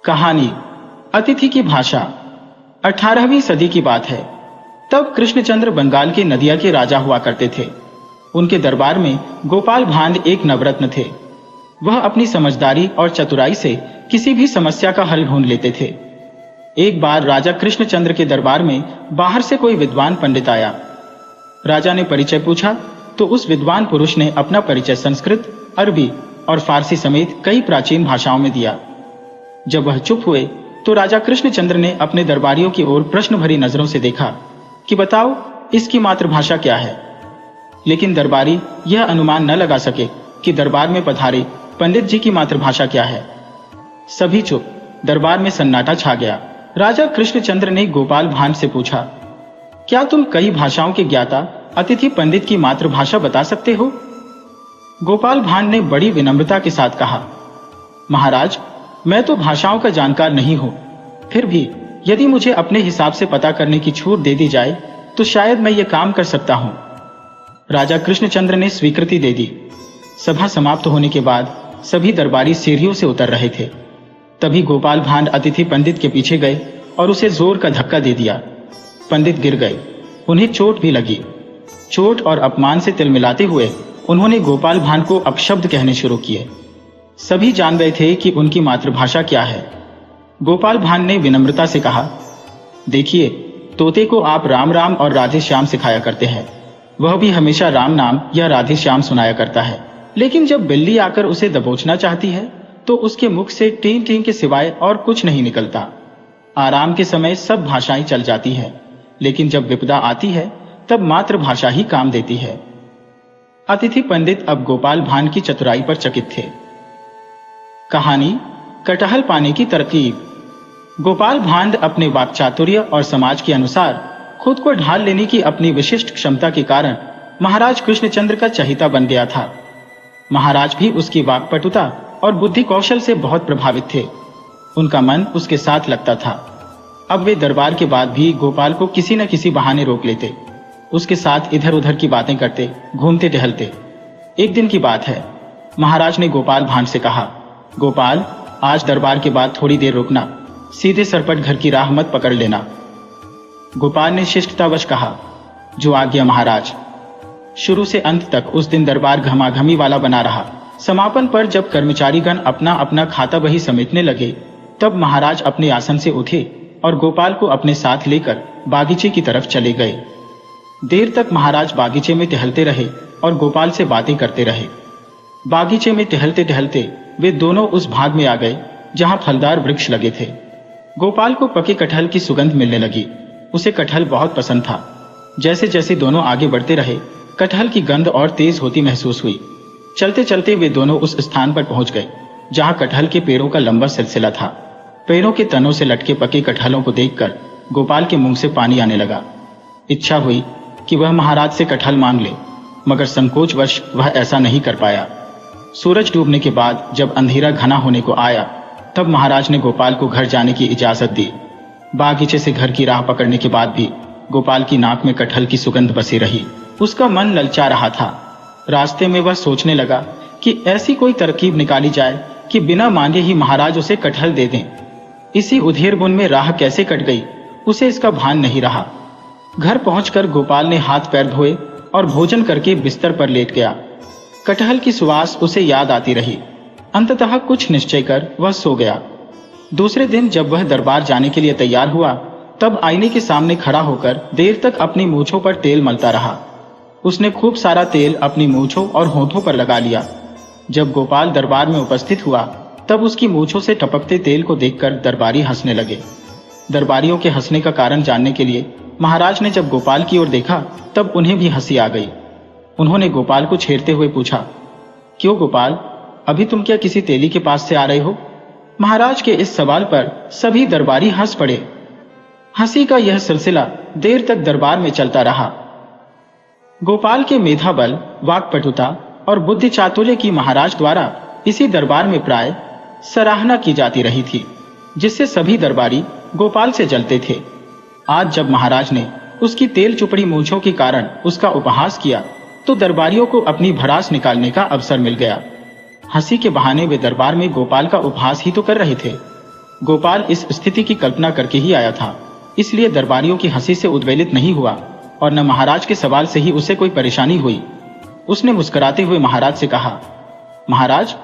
कहानी अतिथि की भाषा। 18वीं सदी की बात है। तब कृष्णचंद्र बंगाल के नदिया के राजा हुआ करते थे। उनके दरबार में गोपाल भांड एक नवरत्न थे। वह अपनी समझदारी और चतुराई से किसी भी समस्या का हल ढूंढ लेते थे। एक बार राजा कृष्णचंद्र के दरबार में बाहर से कोई विद्वान पंडित आया। राजा ने परिचय पूछा तो उस विद्वान पुरुष ने अपना परिचय संस्कृत, अरबी और फारसी समेत कई प्राचीन भाषाओं में दिया। जब वह चुप हुए तो राजा कृष्णचंद्र ने अपने दरबारियों की ओर प्रश्न भरी नजरों से देखा कि बताओ इसकी मातृभाषा क्या है। लेकिन दरबारी यह अनुमान न लगा सके कि दरबार में पधारे पंडित जी की मातृभाषा क्या है। सभी चुप। दरबार में सन्नाटा छा गया। राजा कृष्णचंद्र ने गोपाल भांड से पूछा, क्या तुम कई भाषाओं के ज्ञाता अतिथि पंडित की मातृभाषा बता सकते हो? गोपाल भांड ने बड़ी विनम्रता के साथ कहा, महाराज, मैं तो भाषाओं का जानकार नहीं हूं, फिर भी यदि मुझे अपने हिसाब से पता करने की छूट दे दी जाए तो शायद मैं ये काम कर सकता हूं। राजा कृष्णचंद्र ने स्वीकृति दे दी। सभा समाप्त होने के बाद सभी दरबारी सीढ़ियों से उतर रहे थे। तभी गोपाल भांड अतिथि पंडित के पीछे गए और उसे जोर का धक्का दे दिया। पंडित गिर गए। उन्हें चोट भी लगी। चोट और अपमान से तिलमिलाते हुए उन्होंने गोपाल भांड को अपशब्द कहने शुरू किए। सभी जान गए थे कि उनकी मातृभाषा क्या है। गोपाल भांड ने विनम्रता से कहा, देखिए, तोते को आप राम राम और राधे श्याम सिखाया करते हैं, वह भी हमेशा राम नाम या राधे श्याम सुनाया करता है। लेकिन जब बिल्ली आकर उसे दबोचना चाहती है तो उसके मुख से टीं टीं के सिवाय और कुछ नहीं निकलता। आराम के समय सब भाषाएं चल जाती है, लेकिन जब विपदा आती है तब मातृभाषा ही काम देती है। अतिथि पंडित अब गोपाल भांड की चतुराई पर चकित थे। कहानी कटहल पाने की तरकीब। गोपाल भांड अपने वाक्चातुर्य और समाज के अनुसार खुद को ढाल लेने की अपनी विशिष्ट क्षमता के कारण महाराज कृष्णचंद्र का चहिता बन गया था। महाराज भी उसकी वाक्पटुता और बुद्धि कौशल से बहुत प्रभावित थे। उनका मन उसके साथ लगता था। अब वे दरबार के बाद भी गोपाल को किसी न किसी बहाने रोक लेते, उसके साथ इधर उधर की बातें करते, घूमते टहलते। एक दिन की बात है। महाराज ने गोपाल भांड से कहा, गोपाल, आज दरबार के बाद थोड़ी देर रुकना, सीधे सरपट घर की राह मत पकड़ लेना। गोपाल ने शिष्टतावश कहा, जो आज्ञा महाराज। शुरू से अंत तक उस दिन दरबार घमाघमी वाला बना रहा। समापन पर जब कर्मचारीगण अपना अपना खाता बही समेटने लगे तब महाराज अपने आसन से उठे और गोपाल को अपने साथ लेकर बागीचे की तरफ चले गए। देर तक महाराज बागीचे में टहलते रहे और गोपाल से बातें करते रहे। बागीचे में टहलते टहलते वे दोनों उस भाग में आ गए जहां फलदार वृक्ष लगे थे। गोपाल को पके कटहल की सुगंध मिलने लगी। उसे कटहल बहुत पसंद था। जैसे जैसे दोनों आगे बढ़ते रहे, कटहल की गंध और तेज होती महसूस हुई। चलते चलते वे दोनों उस स्थान पर पहुंच गए जहां कटहल के पेड़ों का लंबा सिलसिला था। पेड़ों के तनों से लटके पके कटहलों को देखकर गोपाल के मुंह से पानी आने लगा। इच्छा हुई कि वह महाराज से कटहल मांग ले, मगर संकोचवश वह ऐसा नहीं कर पाया। सूरज डूबने के बाद जब अंधेरा घना होने को आया तब महाराज ने गोपाल को घर जाने की इजाजत दी। बागीचे से घर की राह पकड़ने के बाद भी गोपाल की नाक में कटहल की सुगंध बसी रही। उसका मन ललचा रहा था। रास्ते में वह सोचने लगा कि ऐसी कोई तरकीब निकाली जाए कि बिना मांगे ही महाराज उसे कटहल दे दें। इसी उधेड़-बुन में राह कैसे कट गई उसे इसका भान नहीं रहा। घर पहुंचकर गोपाल ने हाथ पैर धोए और भोजन करके बिस्तर पर लेट गया। कटहल की सुवास उसे याद आती रही। अंततः कुछ निश्चय कर वह सो गया। दूसरे दिन जब वह दरबार जाने के लिए तैयार हुआ तब आईने के सामने खड़ा होकर देर तक अपनी मूंछों पर तेल मलता रहा। उसने खूब सारा तेल अपनी मूंछों और होठों पर लगा लिया। जब गोपाल दरबार में उपस्थित हुआ तब उसकी मूंछों से टपकते तेल को देखकर दरबारी हंसने लगे। दरबारियों के हंसने का कारण जानने के लिए महाराज ने जब गोपाल की ओर देखा तब उन्हें भी हंसी आ गई। उन्होंने गोपाल को छेड़ते हुए पूछा, क्यों गोपाल, अभी तुम क्या किसी तेली के पास से आ रहे हो? महाराज के इस सवाल पर सभी दरबारी हंस पड़े। हंसी का यह सिलसिला देर तक दरबार में चलता रहा। गोपाल के मेधा बल, वाक्पटुता और बुद्धि चातुर्य की महाराज द्वारा इसी दरबार में प्राय सराहना की जाती रही थी, जिससे सभी दरबारी गोपाल से जलते थे। आज जब महाराज ने उसकी तेल चुपड़ी मूंछों के कारण उसका उपहास किया तो दरबारियों को अपनी भड़ास निकालने का अवसर मिल गया। हंसी के बहाने वे दरबार में गोपाल का उपहास ही तो कर रहे थे। गोपाल इस स्थिति की कल्पना करके ही आया था, इसलिए दरबारियों की हंसी से उद्वेलित नहीं हुआ और न महाराज के सवाल से ही उसे कोई परेशानी हुई। उसने मुस्कुराते हुए महाराज से कहा, महाराज,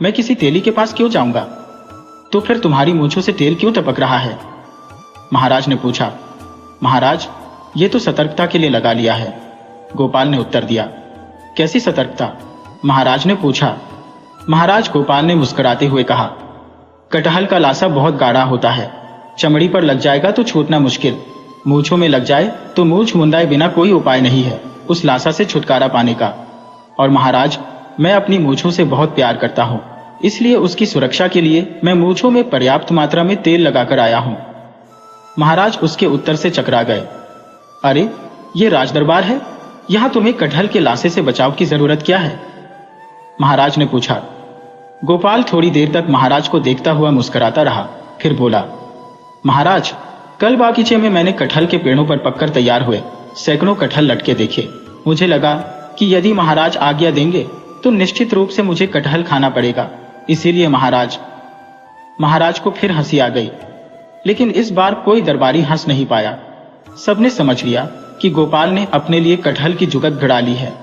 मैं किसी तेली के पास क्यों जाऊंगा? तो फिर तुम्हारी मूंछों से तेल क्यों टपक रहा है? महाराज ने पूछा। महाराज, ये तो सतर्कता के लिए लगा लिया है, गोपाल ने उत्तर दिया। कैसी सतर्कता? महाराज ने पूछा। महाराज, गोपाल ने मुस्कुराते हुए कहा, कटहल का लासा बहुत गाढ़ा होता है, चमड़ी पर लग जाएगा तो छूटना मुश्किल, मूंछों में लग जाए तो मूंछ मुंदाए बिना कोई उपाय नहीं है उस लासा से छुटकारा पाने का। और महाराज, मैं अपनी मूंछों से बहुत प्यार करता हूँ, इसलिए उसकी सुरक्षा के लिए मैं मूंछों में पर्याप्त मात्रा में तेल लगाकर आया हूँ। महाराज उसके उत्तर से चकरा गए। अरे, ये राजदरबार है, यहाँ तुम्हें कटहल के लासे से बचाव की जरूरत क्या है? महाराज ने पूछा। गोपाल थोड़ी देर तक महाराज को देखता हुआ मुस्कुराता रहा, फिर बोला, महाराज, कल बागीचे में मैंने कटहल के पेड़ों पर पककर तैयार हुए सैकड़ों कटहल लटके देखे। मुझे लगा कि यदि महाराज आज्ञा देंगे तो निश्चित रूप से मुझे कटहल खाना पड़ेगा, इसीलिए महाराज को फिर हंसी आ गई। लेकिन इस बार कोई दरबारी हंस नहीं पाया। सबने समझ लिया कि गोपाल ने अपने लिए कटहल की जुगत गड़ा ली है।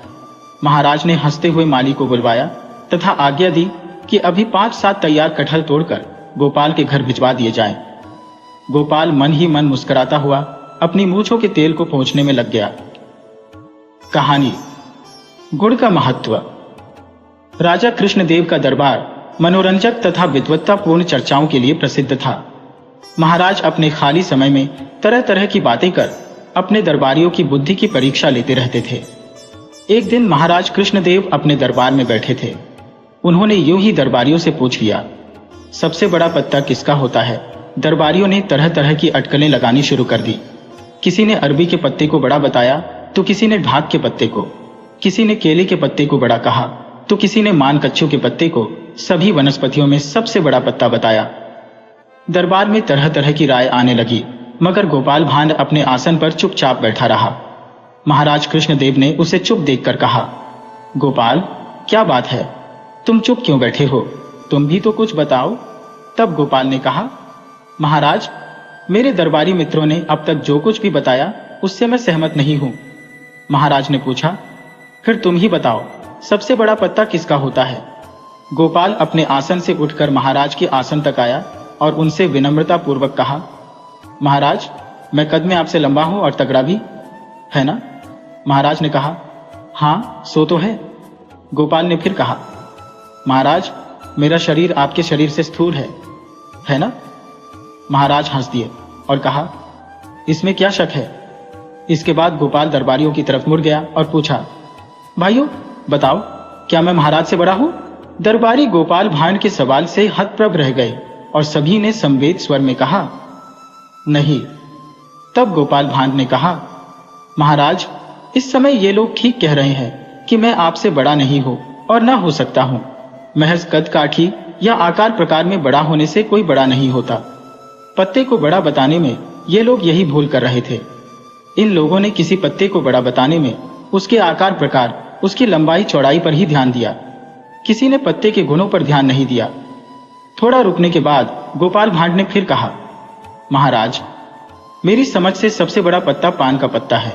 महाराज ने हंसते हुए माली को बुलवाया तथा आज्ञा दी कि अभी 5-7 तैयार कटहल तोड़कर गोपाल के घर भिजवा दिए जाएं। गोपाल मन ही मन मुस्कुराता हुआ अपनी मूंछों के तेल को पोंछने में लग गया। कहानी गुड़ का महत्व। राजा कृष्णदेव का दरबार मनोरंजक तथा विद्वत्तापूर्ण चर्चाओं के लिए प्रसिद्ध था। महाराज अपने खाली समय में तरह तरह की बातें कर अपने दरबारियों की बुद्धि की परीक्षा लेते रहते थे। एक दिन महाराज कृष्णदेव अपने दरबार में बैठे थे। उन्होंने यूं ही दरबारियों से पूछ लिया, सबसे बड़ा पत्ता किसका होता है? दरबारियों ने तरह तरह की अटकलें लगानी शुरू कर दी। किसी ने अरबी के पत्ते को बड़ा बताया तो किसी ने ढाक के पत्ते को, किसी ने केले के पत्ते को बड़ा कहा तो किसी ने मान कच्चू के पत्ते को सभी वनस्पतियों में सबसे बड़ा पत्ता बताया। दरबार में तरह तरह की राय आने लगी, मगर गोपाल भांड अपने आसन पर चुपचाप बैठा रहा। महाराज कृष्णदेव ने उसे चुप देखकर कहा, गोपाल, क्या बात है, तुम चुप क्यों बैठे हो? तुम भी तो कुछ बताओ। तब गोपाल ने कहा, महाराज, मेरे दरबारी मित्रों ने अब तक जो कुछ भी बताया उससे मैं सहमत नहीं हूं। महाराज ने पूछा, फिर तुम ही बताओ, सबसे बड़ा पत्ता किसका होता है? गोपाल अपने आसन से उठकर महाराज के आसन तक आया और उनसे विनम्रता पूर्वक कहा, महाराज, मैं कद में आपसे लंबा हूं और तगड़ा भी, है ना? महाराज ने कहा, हाँ, सो तो है। गोपाल ने फिर कहा, महाराज, मेरा शरीर आपके शरीर से स्थूल है ना? महाराज हंस दिए और कहा, इसमें क्या शक है? इसके बाद गोपाल दरबारियों की तरफ मुड़ गया और पूछा, भाइयों, बताओ, क्या मैं महाराज से बड़ा हूं? दरबारी गोपाल भांड के सवाल से हतप्रभ रह गए और सभी ने संवेद स्वर में कहा, नहीं। तब गोपाल भांड ने कहा, महाराज, इस समय ये लोग ठीक कह रहे हैं कि मैं आपसे बड़ा नहीं हूं और न हो सकता हूं। महज कद काठी या आकार प्रकार में बड़ा होने से कोई बड़ा नहीं होता। पत्ते को बड़ा बताने में ये लोग यही भूल कर रहे थे। इन लोगों ने किसी पत्ते को बड़ा बताने में उसके आकार प्रकार, उसकी लंबाई चौड़ाई पर ही ध्यान दिया, किसी ने पत्ते के गुणों पर ध्यान नहीं दिया। थोड़ा रुकने के बाद गोपाल भांड ने फिर कहा, महाराज, मेरी समझ से सबसे बड़ा पत्ता पान का पत्ता है।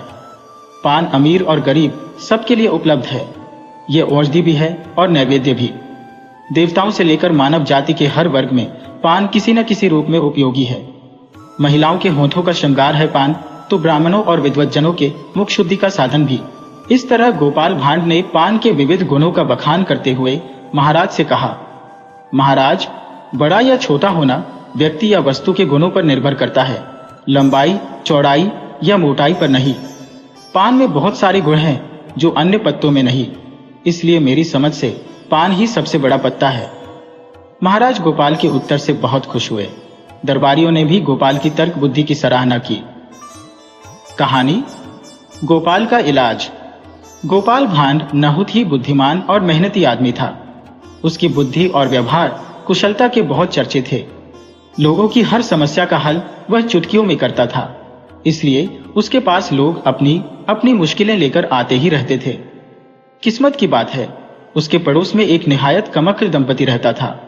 पान अमीर और गरीब सबके लिए उपलब्ध है। ये औषधि भी है और नैवेद्य भी। देवताओं से लेकर मानव जाति के हर वर्ग में पान किसी न किसी रूप में उपयोगी है। महिलाओं के होठों का श्रृंगार है पान, तो ब्राह्मणों और विद्वज्जनों के मुख शुद्धि का साधन भी। इस तरह गोपाल भांड ने पान के विविध गुणों का बखान करते हुए महाराज से कहा, महाराज, बड़ा या छोटा होना व्यक्ति या वस्तु के गुणों पर निर्भर करता है, लंबाई, चौड़ाई या मोटाई पर नहीं। पान में बहुत सारे गुण हैं जो अन्य पत्तों में नहीं, इसलिए मेरी समझ से पान ही सबसे बड़ा पत्ता है। महाराज गोपाल के उत्तर से बहुत खुश हुए। दरबारियों ने भी गोपाल की तर्क बुद्धि की सराहना की। कहानी गोपाल का इलाज। गोपाल भांड बहुत ही बुद्धिमान और मेहनती आदमी था। उसकी बुद्धि और व्यवहार कुशलता के बहुत चर्चे थे। लोगों की हर समस्या का हल वह चुटकियों में करता था, इसलिए उसके पास लोग अपनी अपनी मुश्किलें लेकर आते ही रहते थे। किस्मत की बात है, उसके पड़ोस में एक निहायत कमक्ल दंपति रहता था।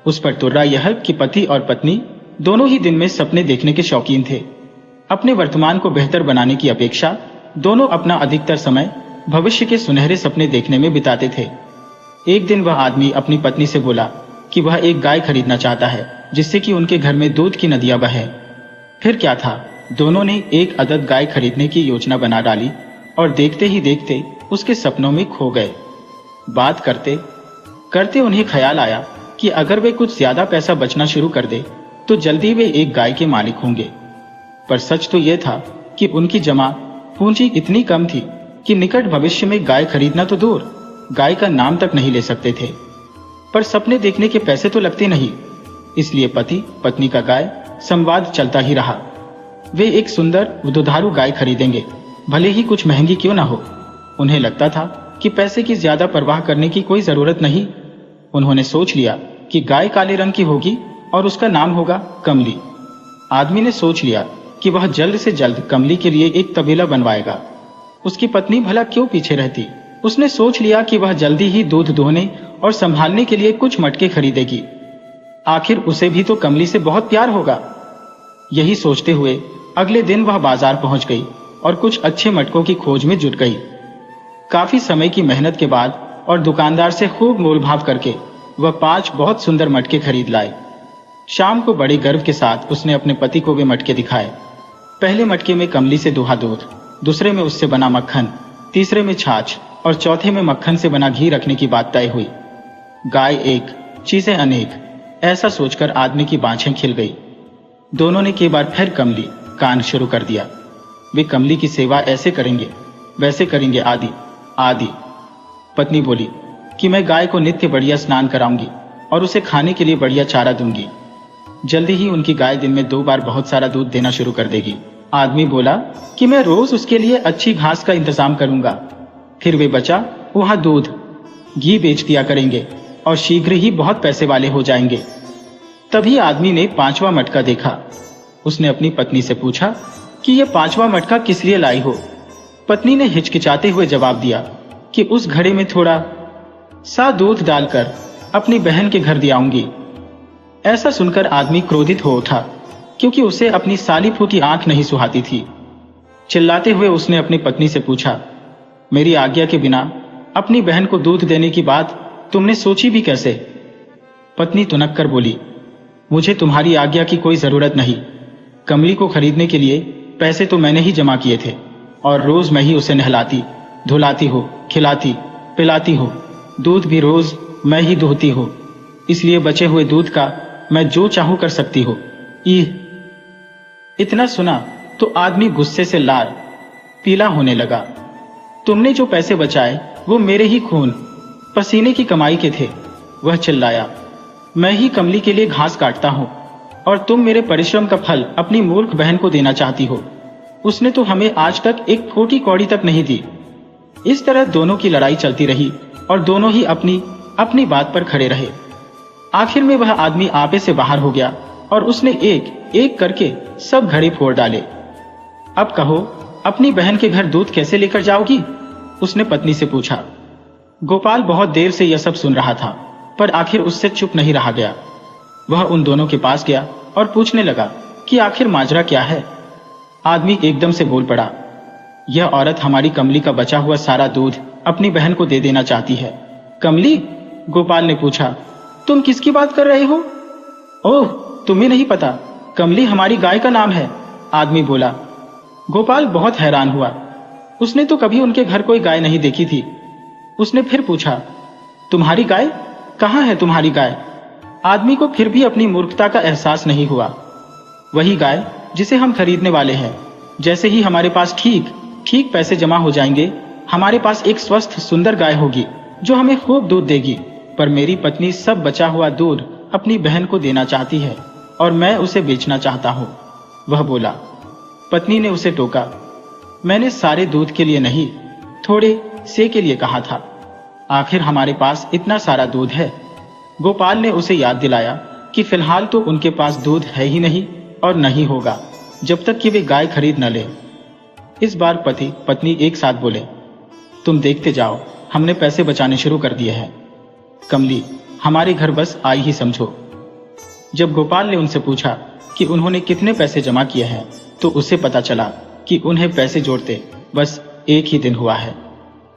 उस पर तुर्रा यह कि पति और पत्नी दोनों ही दिन में सपने देखने के शौकीन थे। अपने वर्तमान को बेहतर बनाने की अपेक्षा दोनों अपना अधिकतर समय भविष्य के सुनहरे सपने देखने में बिताते थे। एक दिन वह आदमी अपनी पत्नी से बोला कि वह एक गाय खरीदना चाहता है जिससे कि उनके घर में दूध की नदियां बहें। फिर क्या था, दोनों ने एक अदद गाय खरीदने की योजना बना डाली और देखते ही देखते उसके सपनों में खो गए। बात करते करते उन्हें ख्याल आया कि अगर वे कुछ ज्यादा पैसा बचना शुरू कर दे तो जल्दी वे एक गाय के मालिक होंगे। पर सच तो यह था कि उनकी जमा पूंजी इतनी कम थी कि निकट भविष्य में गाय खरीदना तो दूर, गाय का नाम तक नहीं ले सकते थे। पर सपने देखने के पैसे तो लगते नहीं, इसलिए पति पत्नी का गाय संवाद चलता ही रहा। वे एक सुंदर दुधारू गाय खरीदेंगे, भले ही कुछ महंगी क्यों ना हो। उन्हें लगता था कि पैसे की ज्यादा परवाह करने की कोई जरूरत नहीं। उन्होंने सोच लिया कि गाय काले रंग की होगी और उसका नाम होगा कमली। आदमी ने सोच लिया कि वह जल्द से जल्द कमली के लिए एक तबेला बनवाएगा। उसकी पत्नी भला क्यों पीछे रहती। उसने सोच लिया कि वह जल्दी ही दूध दोहने और संभालने के लिए कुछ मटके खरीदेगी। आखिर उसे भी तो कमली से बहुत प्यार होगा। यही सोचते हुए अगले दिन वह बाजार पहुंच गई और कुछ अच्छे मटकों की खोज में जुट गई। काफी समय की मेहनत के बाद और दुकानदार से खूब मोलभाव करके वह 5 बहुत सुंदर मटके खरीद लाए। शाम को बड़े गर्व के साथ उसने अपने पति को वे मटके दिखाए। पहले मटके में कमली से दुहा दूध, दूसरे में उससे बना मक्खन, तीसरे में छाछ और चौथे में मक्खन से बना घी रखने की बात तय हुई। गाय एक, चीजें अनेक, ऐसा सोचकर आदमी की बाँछें खिल गई। दोनों ने के बार फिर कमली कान शुरू कर दिया। वे कमली की सेवा ऐसे करेंगे, वैसे करेंगे, आदि आदि। पत्नी बोली कि मैं गाय को नित्य बढ़िया स्नान कराऊंगी और उसे खाने के लिए बढ़िया चारा दूंगी। जल्दी ही उनकी गाय दिन में 2 बार बहुत सारा दूध देना शुरू कर देगी। आदमी बोला कि मैं रोज उसके लिए अच्छी घास का इंतजाम करूंगा। फिर वे बचा वहां दूध घी बेच दिया करेंगे और शीघ्र ही बहुत पैसे वाले हो जाएंगे। तभी आदमी ने 5वां मटका देखा। उसने अपनी पत्नी से पूछा कि यह 5वां मटका किस लिए लाई हो। पत्नी ने हिचकिचाते हुए जवाब दिया कि उस घड़े में थोड़ा सा दूध डालकर अपनी बहन के घर दिया आऊंगी। ऐसा सुनकर आदमी क्रोधित हो उठा, क्योंकि उसे अपनी साली फूटी आंख नहीं सुहाती थी। चिल्लाते हुए उसने अपनी पत्नी से पूछा, मेरी आज्ञा के बिना अपनी बहन को दूध देने की बात तुमने सोची भी कैसे? पत्नी तुनक कर बोली, मुझे तुम्हारी आज्ञा की कोई जरूरत नहीं। कमली को खरीदने के लिए पैसे तो मैंने ही जमा किए थे और रोज मैं ही उसे नहलाती धुलाती हो, खिलाती पिलाती हो। दूध भी रोज मैं ही दूहती हो, इसलिए बचे हुए दूध का मैं जो चाहूं कर सकती हो। इतना सुना तो आदमी गुस्से से लाल पीला होने लगा। तुमने जो पैसे बचाए वो मेरे ही खून पसीने की कमाई के थे। वह चिल्लाया, मैं ही कमली के लिए घास काटता हूं और तुम मेरे परिश्रम का फल अपनी मूर्ख बहन को देना चाहती हो। उसने तो हमें आज तक एक फोटी कौड़ी तक नहीं दी। इस तरह दोनों की लड़ाई चलती रही और दोनों ही अपनी अपनी बात पर खड़े रहे। आखिर में वह आदमी आपे से बाहर हो गया और उसने एक एक करके सब घड़े फोड़ डाले। अब कहो, अपनी बहन के घर दूध कैसे लेकर जाओगी? उसने पत्नी से पूछा। गोपाल बहुत देर से यह सब सुन रहा था, पर आखिर उससे चुप नहीं रहा गया। वह उन दोनों के पास गया और पूछने लगा कि आखिर माजरा क्या है। आदमी एकदम से बोल पड़ा, यह औरत हमारी कमली का बचा हुआ सारा दूध अपनी बहन को दे देना चाहती है। कमली? गोपाल ने पूछा, तुम किसकी बात कर रहे हो? ओह, तुम्हें नहीं पता, कमली हमारी गाय का नाम है, आदमी बोला। गोपाल बहुत हैरान हुआ। उसने तो कभी उनके घर कोई गाय नहीं देखी थी। उसने फिर पूछा, तुम्हारी गाय? कहाँ है तुम्हारी गाय? आदमी को फिर भी अपनी मूर्खता का एहसास नहीं हुआ। वही गाय जिसे हम खरीदने वाले हैं। जैसे ही हमारे पास ठीक ठीक पैसे जमा हो जाएंगे, हमारे पास एक स्वस्थ सुंदर गाय होगी जो हमें खूब दूध देगी। पर मेरी पत्नी सब बचा हुआ दूध अपनी बहन को देना चाहती है और मैं उसे बेचना चाहता हूँ, वह बोला। पत्नी ने उसे टोका, मैंने सारे दूध के लिए नहीं, थोड़े से के लिए कहा था। आखिर हमारे पास इतना सारा दूध है। गोपाल ने उसे याद दिलाया कि फिलहाल तो उनके पास दूध है ही नहीं और नहीं होगा जब तक कि वे गाय खरीद न ले। इस बार पति पत्नी एक साथ बोले, तुम देखते जाओ, हमने पैसे बचाने शुरू कर दिए हैं। कमली हमारे घर बस आई ही समझो। जब गोपाल ने उनसे पूछा कि कि उन्होंने कितने पैसे जमा किए हैं तो उसे पता चला कि उन्हें पैसे जोड़ते बस एक ही दिन हुआ है।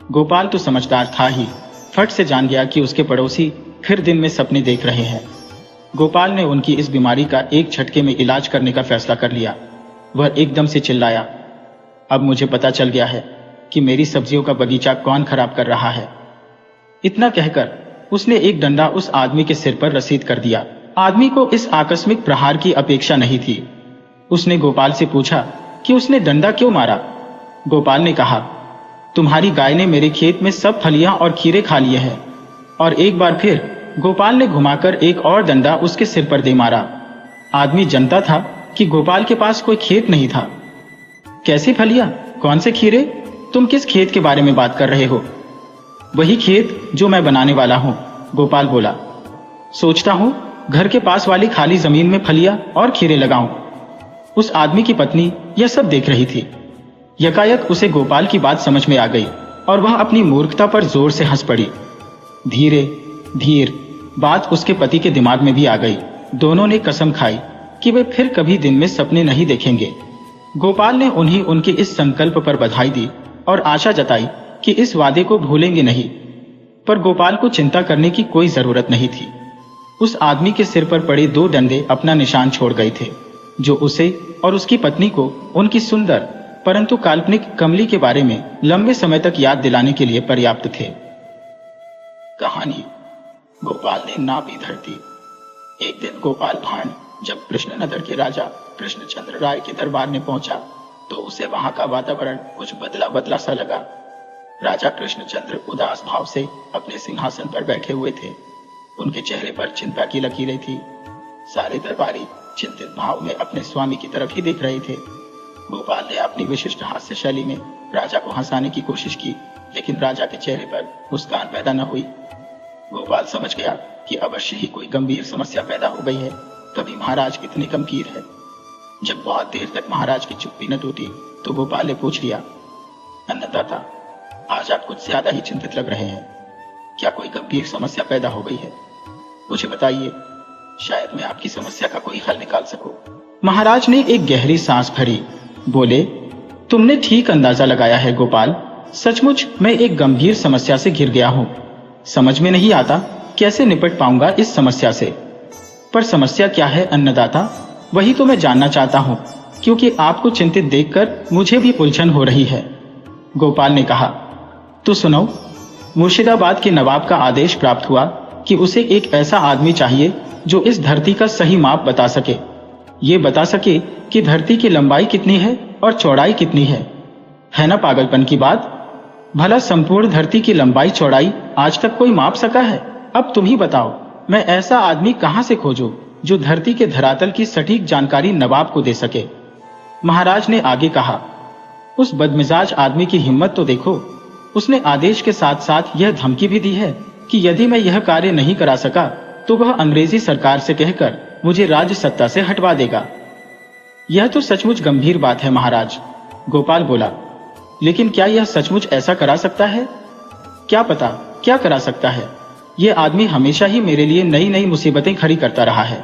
गोपाल तो समझदार था ही, फट से जान गया कि उसके पड़ोसी फिर दिन में सपने देख रहे हैं। गोपाल ने उनकी इस बीमारी का एक झटके में इलाज करने का फैसला कर लिया। वह एकदम से चिल्लाया, अब मुझे पता चल गया है कि मेरी सब्जियों का बगीचा कौन खराब कर रहा है। इतना कहकर उसने एक डंडा उस आदमी के सिर पर रसीद कर दिया। आदमी को इस आकस्मिक प्रहार की अपेक्षा नहीं थी। उसने गोपाल से पूछा कि उसने डंडा क्यों मारा। गोपाल ने कहा, तुम्हारी गाय ने मेरे खेत में सब फलियां और खीरे खा लिए हैं। और एक बार फिर गोपाल ने घुमाकर एक और डंडा उसके सिर पर दे मारा। आदमी जानता था कि गोपाल के पास कोई खेत नहीं था। कैसी फलियां, कौन से खीरे, तुम किस खेत के बारे में बात कर रहे हो? वही खेत जो मैं बनाने वाला हूं, गोपाल बोला। सोचता हूं घर के पास वाली खाली जमीन में फलियां और खीरे लगाऊं। उस आदमी की पत्नी यह सब देख रही थी। यकायक उसे गोपाल की बात समझ में आ गई और वह अपनी मूर्खता पर जोर से हंस पड़ी। धीरे धीरे बात उसके पति के दिमाग में भी आ गई। दोनों ने कसम खाई कि वे फिर कभी दिन में सपने नहीं देखेंगे। गोपाल ने उन्हें उनके इस संकल्प पर बधाई दी और आशा जताई कि इस वादे को भूलेंगे नहीं। पर गोपाल को चिंता करने की कोई जरूरत नहीं थी। उस आदमी के सिर पर पड़े 2 डंडे अपना निशान छोड़ गए थे, जो उसे और उसकी पत्नी को उनकी सुंदर परंतु काल्पनिक कमली के बारे में लंबे समय तक याद दिलाने के लिए पर्याप्त थे। कहानी गोपाल ने नापी धरती। एक दिन गोपाल भांड जब कृष्णनगर के राजा कृष्णचंद्र राय के दरबार में पहुंचा तो उसे वहां का वातावरण कुछ बदला बदला सा लगा। राजा कृष्णचंद्र उदास भाव से अपने सिंहासन पर बैठे हुए थे। उनके चेहरे पर चिंता की लकीरें थी। सारे दरबारी चिंतित भाव में अपने स्वामी की तरफ ही देख रहे थे। गोपाल ने अपनी विशिष्ट हास्य शैली में राजा को हंसाने की कोशिश की, लेकिन राजा के चेहरे पर मुस्कान पैदा न हुई। गोपाल समझ गया कि अवश्य ही कोई गंभीर समस्या पैदा हो गई है। तभी महाराज कितने गंभीर है। जब बहुत देर तक महाराज की चुप्पी न टूटी तो गोपाल ने पूछ लिया, अन्नदाता, आज आप कुछ ज्यादा ही चिंतित लग रहे हैं। क्या कोई गंभीर समस्या पैदा हो गई है? मुझे बताइए, शायद मैं आपकी समस्या का कोई हल निकाल सकूं। महाराज ने एक गहरी सांस भरी, बोले, तुमने ठीक अंदाजा लगाया है गोपाल। सचमुच मैं एक गंभीर समस्या से घिर गया हूं। समझ में नहीं आता कैसे निपट पाऊंगा इस समस्या से। पर समस्या क्या है अन्नदाता, वही तो मैं जानना चाहता हूं, क्योंकि आपको चिंतित देखकर मुझे भी उलझन हो रही है। गोपाल ने कहा, तो सुनो, मुर्शिदाबाद के नवाब का आदेश प्राप्त हुआ कि उसे एक ऐसा आदमी चाहिए जो इस धरती का सही माप बता सके। ये बता सके कि धरती की लंबाई कितनी है और चौड़ाई कितनी है ना पागलपन की बात? भला संपूर्ण धरती की लंबाई चौड़ाई आज तक कोई माप सका है? अब तुम ही बताओ, मैं ऐसा आदमी कहां से खोजूं जो धरती के धरातल की सटीक जानकारी नवाब को दे सके। महाराज ने आगे कहा, उस बदमिजाज आदमी की हिम्मत तो देखो। उसने आदेश के साथ साथ यह धमकी भी दी है कि यदि मैं यह कार्य नहीं करा सका तो वह अंग्रेजी सरकार से कहकर मुझे राज्य सत्ता से हटवा देगा। यह तो सचमुच गंभीर बात है महाराज, गोपाल बोला। लेकिन क्या यह सचमुच ऐसा करा सकता है? क्या पता क्या करा सकता है। यह आदमी हमेशा ही मेरे लिए नई नई मुसीबतें खड़ी करता रहा है।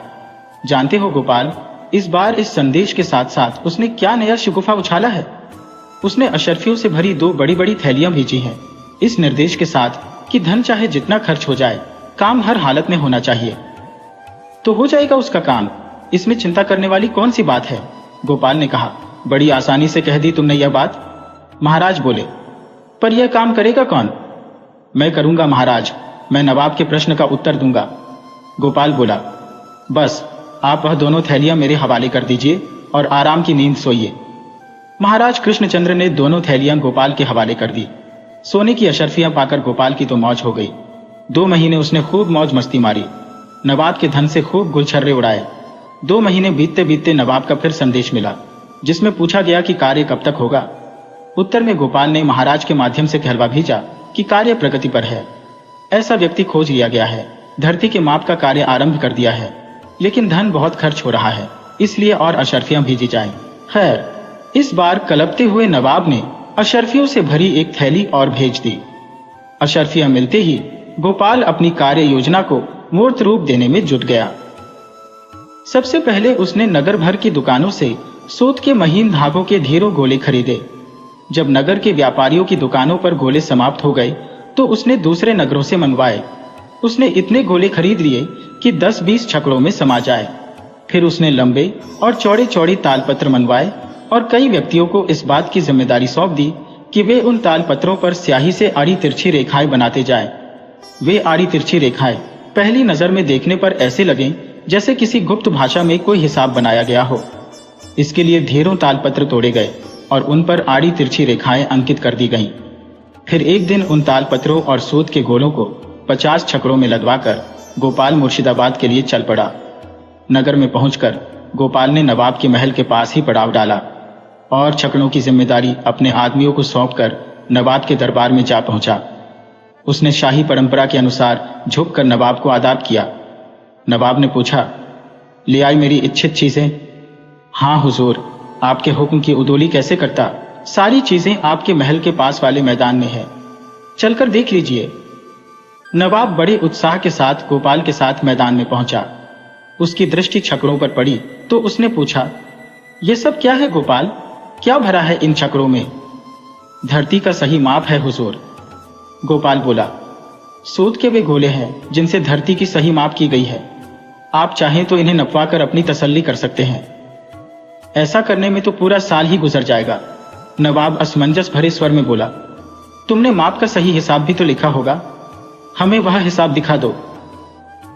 जानते हो गोपाल, इस बार इस संदेश के साथ साथ उसने क्या नया शिगुफा उछाला है। उसने अशर्फियों से भरी 2 बड़ी बड़ी थैलियां भेजी हैं, इस निर्देश के साथ कि धन चाहे जितना खर्च हो जाए, काम हर हालत में होना चाहिए। तो हो जाएगा उसका काम, इसमें चिंता करने वाली कौन सी बात है? गोपाल ने कहा, बड़ी आसानी से कह दी तुमने यह बात। महाराज बोले, पर यह काम करेगा कौन? मैं करूंगा महाराज, मैं नवाब के प्रश्न का उत्तर दूंगा। गोपाल बोला, बस आप वह दोनों थैलियां मेरे हवाले कर दीजिए और आराम की नींद सोइए। महाराज कृष्णचंद्र ने दोनों थैलियां गोपाल के हवाले कर दी। सोने की अशर्फियां पाकर गोपाल की तो मौज हो गई। 2 महीने उसने खूब मौज मस्ती मारी, नवाब के धन से खूब गुलछर्रे उड़ाए। 2 महीने बीतते बीतते नवाब का फिर संदेश मिला, जिसमें पूछा गया कि कार्य कब तक होगा। उत्तर में गोपाल ने महाराज के माध्यम से कहलवा भेजा कि कार्य प्रगति पर है। ऐसा व्यक्ति खोज लिया गया है, धरती के माप का कार्य आरंभ कर दिया है, लेकिन धन बहुत खर्च हो रहा है, इसलिए और अशर्फियां भेजी जाएं। खैर, इस बार कलपते हुए नवाब ने अशर्फियों से भरी एक थैली और भेज दी। अशर्फियां मिलते ही गोपाल अपनी कार्य योजना को मूर्त रूप देने में जुट गया। सबसे पहले उसने नगर भर की दुकानों से सूत के महीन धागों के ढेरों गोले खरीदे। जब नगर के व्यापारियों की दुकानों पर गोले समाप्त हो गए तो उसने दूसरे नगरों से मंगवाए। उसने इतने गोले खरीद लिए कि 10-20 छकड़ों में समा जाए। फिर उसने लंबे और चौड़े चौड़े तालपत्र मंगवाए और कई व्यक्तियों को इस बात की जिम्मेदारी सौंप दी कि वे उन तालपत्रों पर स्याही से आड़ी तिरछी रेखाएं बनाते जाएं। वे आड़ी तिरछी रेखाएं पहली नजर में देखने पर ऐसे लगें जैसे किसी गुप्त भाषा में कोई हिसाब बनाया गया हो। इसके लिए ढेरों तालपत्र तोड़े गए और उन पर आड़ी तिरछी रेखाएं अंकित कर दी गईं। फिर एक दिन उन तालपत्रों और सूत के गोलों को 50 छकड़ों में लदवाकर गोपाल मुर्शिदाबाद के लिए चल पड़ा। नगर में पहुंचकर गोपाल ने नवाब के महल के पास ही पड़ाव डाला और छकड़ों की जिम्मेदारी अपने आदमियों को सौंपकर नवाब के दरबार में जा पहुंचा। उसने शाही परंपरा के अनुसार झुककर नवाब को आदाब किया। नवाब ने पूछा, ले आई मेरी इच्छित चीजें? हाँ हुजूर, आपके हुक्म की उदोली कैसे करता। सारी चीजें आपके महल के पास वाले मैदान में है, चलकर देख लीजिए। नवाब बड़े उत्साह के साथ गोपाल के साथ मैदान में पहुंचा। उसकी दृष्टि छकड़ों पर पड़ी तो उसने पूछा, यह सब क्या है गोपाल? क्या भरा है इन छकड़ों में? धरती का सही माप है हुजूर। गोपाल बोला, सूत के वे गोले हैं जिनसे धरती की सही माप की गई है। आप चाहें तो इन्हें नपवाकर अपनी तसल्ली कर सकते हैं। ऐसा करने में तो पूरा साल ही गुजर जाएगा। नवाब असमंजस भरे स्वर में बोला, तुमने माप का सही हिसाब भी तो लिखा होगा, हमें वह हिसाब दिखा दो।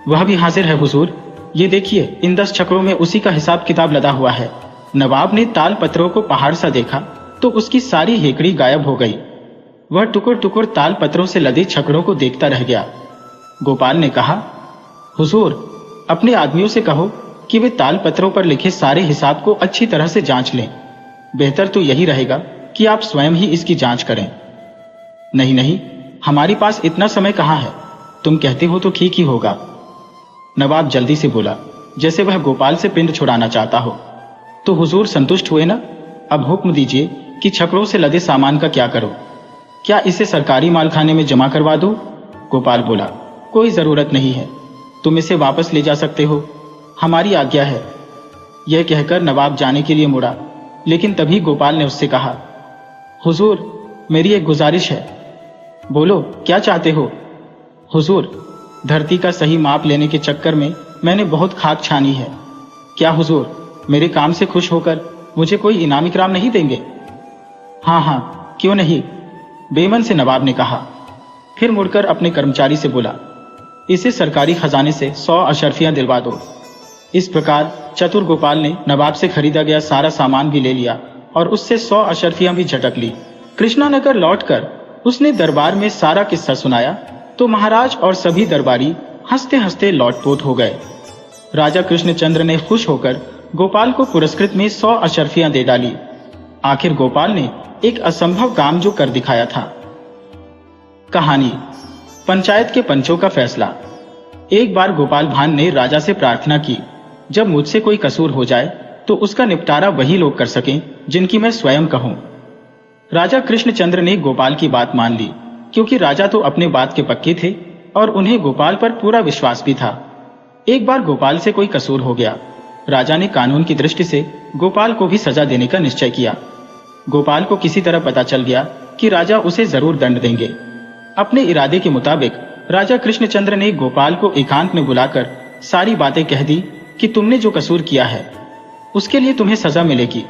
वह भी हाजिर है हुजूर, ये देखिए इन 10 छकड़ों में उसी का हिसाब किताब लदा हुआ है। नवाब ने ताल पत्रों को पहाड़ सा देखा तो उसकी सारी हेकड़ी गायब हो गई। वह टुकुर टुकुर ताल पत्रों से लदे छकड़ों को देखता रह गया। गोपाल ने कहा, हुजूर, अपने आदमियों से कहो कि वे ताल पत्रों पर लिखे सारे हिसाब को अच्छी तरह से जांच लें। बेहतर तो यही रहेगा कि आप स्वयं ही इसकी जांच करें। नहीं नहीं, हमारे पास इतना समय कहाँ है, तुम कहते हो तो ठीक ही होगा। नवाब जल्दी से बोला, जैसे वह गोपाल से पिंड छुड़ाना चाहता हो। तो हुजूर संतुष्ट हुए ना? अब हुक्म दीजिए कि छकड़ों से लदे सामान का क्या करो? क्या इसे सरकारी मालखाने में जमा करवा दूं? गोपाल बोला, कोई जरूरत नहीं है, तुम इसे वापस ले जा सकते हो, हमारी आज्ञा है। यह कहकर नवाब जाने के लिए मुड़ा, लेकिन तभी गोपाल ने उससे कहा, हुजूर, मेरी एक गुजारिश है। बोलो, क्या चाहते हो? हुजूर, धरती का सही माप लेने के चक्कर में मैंने बहुत खाक छानी है। क्या हुजूर मेरे काम से खुश होकर मुझे कोई इनाम इकराम नहीं देंगे? हाँ हाँ, क्यों नहीं, बेमन से नवाब ने कहा। फिर मुड़कर अपने कर्मचारी से बोला, इसे सरकारी खजाने से 100 अशर्फियां दिलवा दो। इस प्रकार चतुर गोपाल ने नवाब से खरीदा गया सारा सामान भी ले लिया और उससे 100 अशर्फियां भी झटक ली। कृष्णानगर लौटकर उसने दरबार में सारा किस्सा सुनाया तो महाराज और सभी दरबारी हंसते हंसते लौटपोट हो गए। राजा कृष्णचंद्र ने खुश होकर गोपाल को पुरस्कृत में 100 अशर्फियां दे डाली। आखिर गोपाल ने एक असंभव काम जो कर दिखाया था। कहानी, पंचायत के पंचों का फैसला। एक बार गोपाल भान ने राजा से प्रार्थना की, जब मुझसे कोई कसूर हो जाए तो उसका निपटारा वही लोग कर सकें जिनकी मैं स्वयं कहूं। राजा कृष्णचंद्र ने गोपाल की बात मान ली, क्योंकि राजा तो अपने बात के पक्के थे और उन्हें गोपाल पर पूरा विश्वास भी था। एक बार गोपाल से कोई कसूर हो गया। राजा ने कानून की दृष्टि से गोपाल को भी सजा देने का निश्चय किया। गोपाल को किसी तरह पता चल गया कि राजा उसे जरूर दंड देंगे। अपने इरादे के मुताबिक राजा कृष्णचंद्र ने गोपाल को एकांत में बुलाकर सारी बातें कह दी कि तुमने जो कसूर किया है उसके लिए तुम्हें सजा मिलेगी।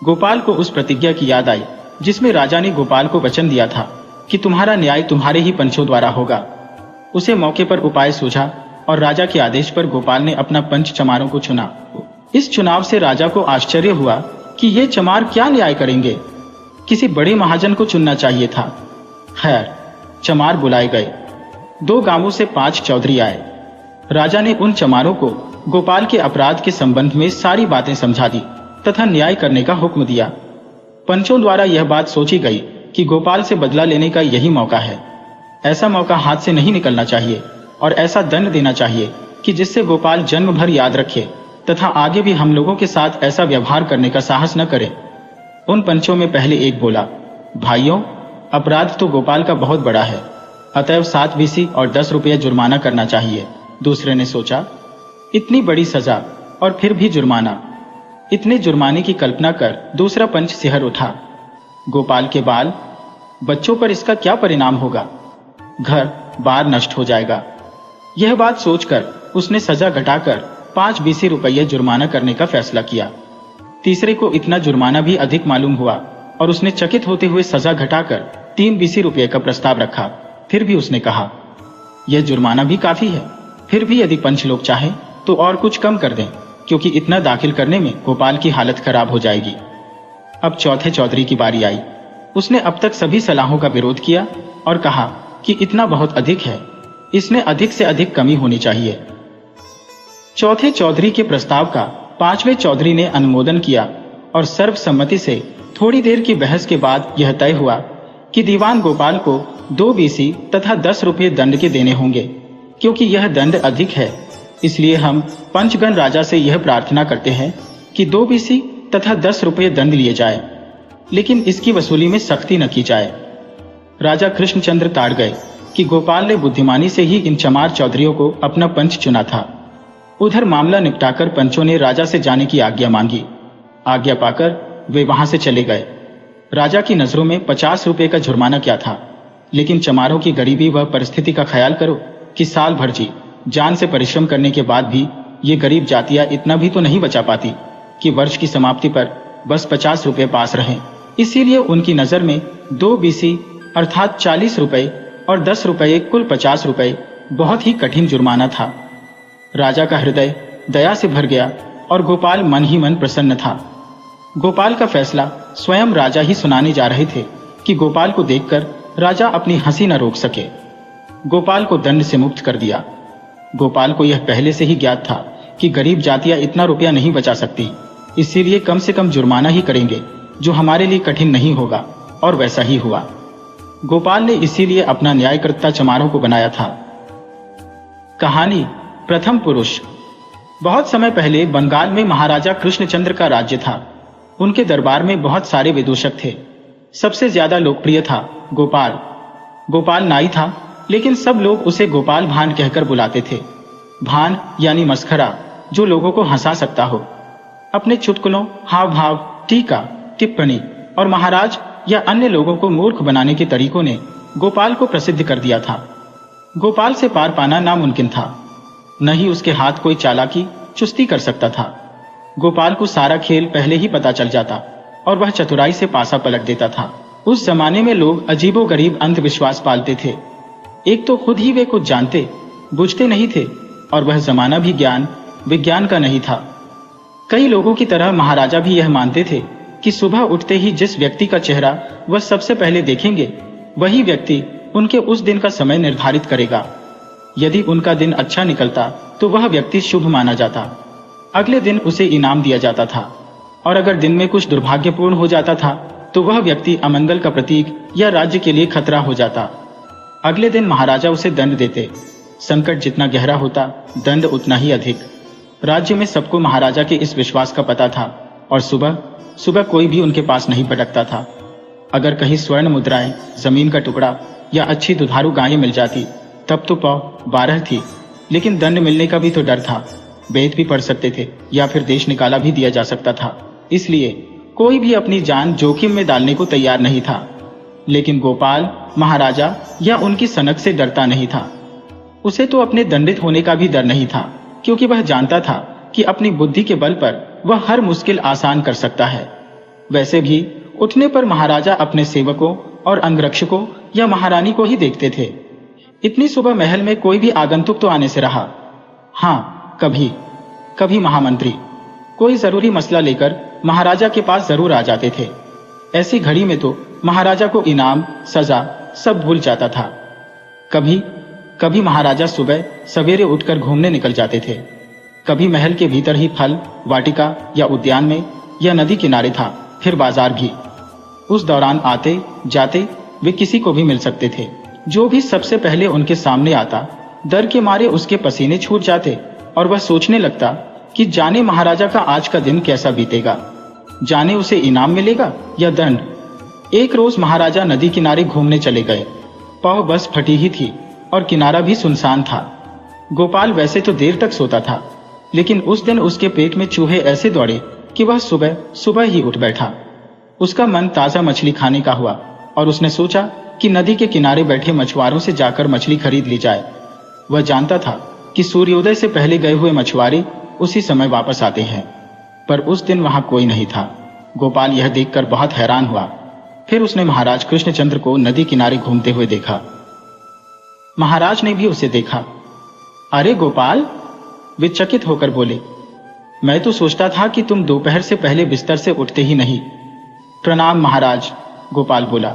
गोपाल को उस प्रतिज्ञा की याद आई जिसमें राजा ने गोपाल को वचन दिया था कि तुम्हारा न्याय तुम्हारे ही पंचों द्वारा होगा। उसे मौके पर उपाय सूझा और राजा के आदेश पर गोपाल ने अपना पंच चमारों को चुना। इस चुनाव से राजा को आश्चर्य हुआ कि ये चमार क्या न्याय करेंगे, किसी बड़े महाजन को चुनना चाहिए था। खैर, चमार बुलाए गए। 2 गांवों से 5 चौधरी आए। राजा ने उन चमारों को गोपाल के अपराध के संबंध में सारी बातें समझा दी तथा न्याय करने का हुक्म दिया। पंचों द्वारा यह बात सोची गई कि गोपाल से बदला लेने का यही मौका है। ऐसा मौका हाथ से नहीं निकलना चाहिए और ऐसा दंड देना चाहिए कि जिससे गोपाल जन्म भर याद रखे तथा आगे भी हम लोगों के साथ ऐसा व्यवहार करने का साहस न करे। उन पंचों में पहले एक बोला, भाइयों, अपराध तो गोपाल का बहुत बड़ा है, अतएव 7 बीसी और 10 रुपये जुर्माना करना चाहिए। दूसरे ने सोचा, इतनी बड़ी सजा और फिर भी जुर्माना। इतने जुर्माने की कल्पना कर दूसरा पंच सिहर उठा। गोपाल के बाल बच्चों पर इसका क्या परिणाम होगा? घर बार नष्ट हो जाएगा। यह बात सोचकर उसने सजा घटाकर 5 बीसी रुपये जुर्माना करने का फैसला किया। तीसरे को इतना जुर्माना भी अधिक मालूम हुआ और उसने चकित होते हुए सजा घटाकर 3 बीसी रुपये का प्रस्ताव रखा। फिर भी उसने कहा, यह जुर्माना भी काफी है। फिर भी यदि पंच लोग चाहें तो और कुछ कम कर दें, क्योंकि इतना दाखिल करने में गोपाल की हालत खराब हो जाएगी। अब चौथे चौधरी की बारी आई। उसने अब तक सभी सलाहों का विरोध किया और कहा कि इतना बहुत अधिक है, इसमें अधिक से अधिक कमी होनी चाहिए। चौथे चौधरी के प्रस्ताव का 5वें चौधरी ने अनुमोदन किया और सर्वसम्मति से थोड़ी देर की बहस के बाद यह तय हुआ कि दीवान गोपाल को 2 बीसी तथा 10 रुपये दंड के देने होंगे। क्योंकि यह दंड अधिक है, इसलिए हम पंचगण राजा से यह प्रार्थना करते हैं कि 2 बीसी तथा 10 रुपये दंड लिए जाए, लेकिन इसकी वसूली में सख्ती न की जाए। राजा कृष्णचंद्र ताड़ गए कि गोपाल ने बुद्धिमानी से ही इन चमार चौधरियों को अपना पंच चुना था। उधर मामला निपटाकर पंचों ने राजा से जाने की आज्ञा मांगी। आज्ञा पाकर वे वहां से चले गए। राजा की नजरों में 50 रुपये का जुर्माना क्या था, लेकिन चमारों की गरीबी व परिस्थिति का ख्याल करो कि साल भर जी जान से परिश्रम करने के बाद भी ये गरीब जातियां इतना भी तो नहीं बचा पाती कि वर्ष की समाप्ति पर बस 50 रुपये पास रहें। इसीलिए उनकी नजर में 2 बीसी अर्थात 40 रुपये और 10 रुपये कुल 50 रुपये बहुत ही कठिन जुर्माना था। राजा का हृदय दया से भर गया और गोपाल मन ही मन प्रसन्न था। गोपाल का फैसला स्वयं राजा ही सुनाने जा रहे थे कि गोपाल को देखकर राजा अपनी हंसी न रोक सके। गोपाल को दंड से मुक्त कर दिया। गोपाल को यह पहले से ही ज्ञात था कि गरीब जातियां इतना रुपया नहीं बचा सकती, इसीलिए कम से कम जुर्माना ही करेंगे जो हमारे लिए कठिन नहीं होगा, और वैसा ही हुआ। गोपाल ने इसीलिए अपना न्यायकर्ता चमारों को बनाया था। कहानी प्रथम पुरुष। बहुत समय पहले बंगाल में महाराजा कृष्णचंद्र का राज्य था। उनके दरबार में बहुत सारे विदूषक थे। सबसे ज्यादा लोकप्रिय था गोपाल। गोपाल नाई था, लेकिन सब लोग उसे गोपाल भान कहकर बुलाते थे। भान यानी मस्खरा, जो लोगों को हंसा सकता हो। अपने चुटकुलों, हाव भाव, टीका, टिप्पणी और महाराज या अन्य लोगों को मूर्ख बनाने के तरीकों ने गोपाल को प्रसिद्ध कर दिया था। गोपाल से पार पाना नामुमकिन था। न ही उसके हाथ कोई चालाकी, चुस्ती कर सकता था। गोपाल को सारा खेल पहले ही पता चल जाता और वह चतुराई से पासा पलट देता था। उस जमाने में लोग अजीबोगरीब अंधविश्वास पालते थे। एक तो खुद ही वे कुछ जानते बुझते नहीं थे, और वह जमाना भी ज्ञान विज्ञान का नहीं था। कई लोगों की तरह महाराजा भी यह मानते थे कि सुबह उठते ही जिस व्यक्ति का चेहरा वह सबसे पहले देखेंगे, वही व्यक्ति उनके उस दिन का समय निर्धारित करेगा। यदि उनका दिन अच्छा निकलता तो वह व्यक्ति शुभ माना जाता। अगले दिन उसे इनाम दिया जाता था, और अगर दिन में कुछ दुर्भाग्यपूर्ण हो जाता था तो वह व्यक्ति अमंगल का प्रतीक या राज्य के लिए खतरा हो जाता। अगले दिन महाराजा उसे दंड देते। संकट जितना गहरा होता, दंड उतना ही अधिक। राज्य में सबको महाराजा के इस विश्वास का पता था, और सुबह सुबह कोई भी उनके पास नहीं भटकता था। अगर कहीं स्वर्ण मुद्राएं, जमीन का टुकड़ा या अच्छी दुधारू गायें मिल जाती तब तो 12 थी, लेकिन दंड मिलने का भी तो डर था। बेत भी पड़ सकते थे या फिर देश निकाला भी दिया जा सकता था। इसलिए कोई भी अपनी जान जोखिम में डालने को तैयार नहीं था। लेकिन गोपाल महाराजा या उनकी सनक से डरता नहीं था। उसे तो अपने दंडित होने का भी डर नहीं था, क्योंकि वह जानता था कि अपनी बुद्धि के बल पर वह हर मुश्किल आसान कर सकता है। वैसे भी उठने पर महाराजा अपने सेवकों और अंगरक्षकों या महारानी को ही देखते थे। इतनी सुबह महल में कोई भी आगंतुक तो आने से रहा। हाँ, कभी महामंत्री कोई जरूरी मसला लेकर महाराजा के पास जरूर आ जाते थे। ऐसी घड़ी में तो महाराजा को इनाम, सजा सब भूल जाता था। कभी महाराजा सुबह सवेरे उठकर घूमने निकल जाते थे। कभी महल के भीतर ही फल वाटिका या उद्यान में या नदी किनारे था, फिर बाजार भी। उस दौरान आते जाते वे किसी को भी मिल सकते थे। जो भी सबसे पहले उनके सामने आता, डर के मारे उसके पसीने छूट जाते और वह सोचने लगता कि जाने महाराजा का आज का दिन कैसा बीतेगा, जाने उसे इनाम मिलेगा या दंड। एक रोज महाराजा नदी किनारे घूमने चले गए। पाव बस फटी ही थी और किनारा भी सुनसान था। गोपाल वैसे तो देर तक सोता था, लेकिन उस दिन उसके पेट में चूहे ऐसे दौड़े कि वह सुबह सुबह ही उठ बैठा। उसका मन ताजा मछली खाने का हुआ और उसने सोचा कि नदी के किनारे बैठे मछुआरों से जाकर मछली खरीद ली जाए। वह जानता था कि सूर्योदय से पहले गए हुए मछुआरे उसी समय वापस आते हैं, पर उस दिन वहां कोई नहीं था। गोपाल यह देखकर बहुत हैरान हुआ। फिर उसने महाराज कृष्णचंद्र को नदी किनारे घूमते हुए देखा। महाराज ने भी उसे देखा। अरे गोपाल, वे चकित होकर बोले, मैं तो सोचता था कि तुम दोपहर से पहले बिस्तर से उठते ही नहीं। प्रणाम महाराज, गोपाल बोला।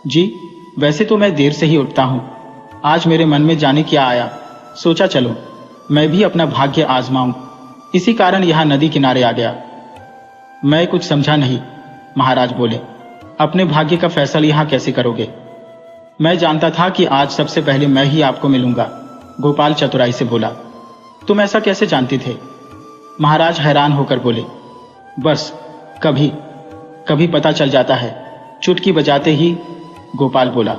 जी, वैसे तो मैं देर से ही उठता हूं। आज मेरे मन में जाने क्या आया, सोचा चलो मैं भी अपना भाग्य आजमाऊं, इसी कारण यहां नदी किनारे आ गया। मैं कुछ समझा नहीं, महाराज बोले। अपने भाग्य का फैसला यहां कैसे करोगे? मैं जानता था कि आज सबसे पहले मैं ही आपको मिलूंगा, गोपाल चतुराई से बोला। तुम ऐसा कैसे जानते थे? महाराज हैरान होकर बोले। बस कभी कभी पता चल जाता है, चुटकी बजाते ही, गोपाल बोला।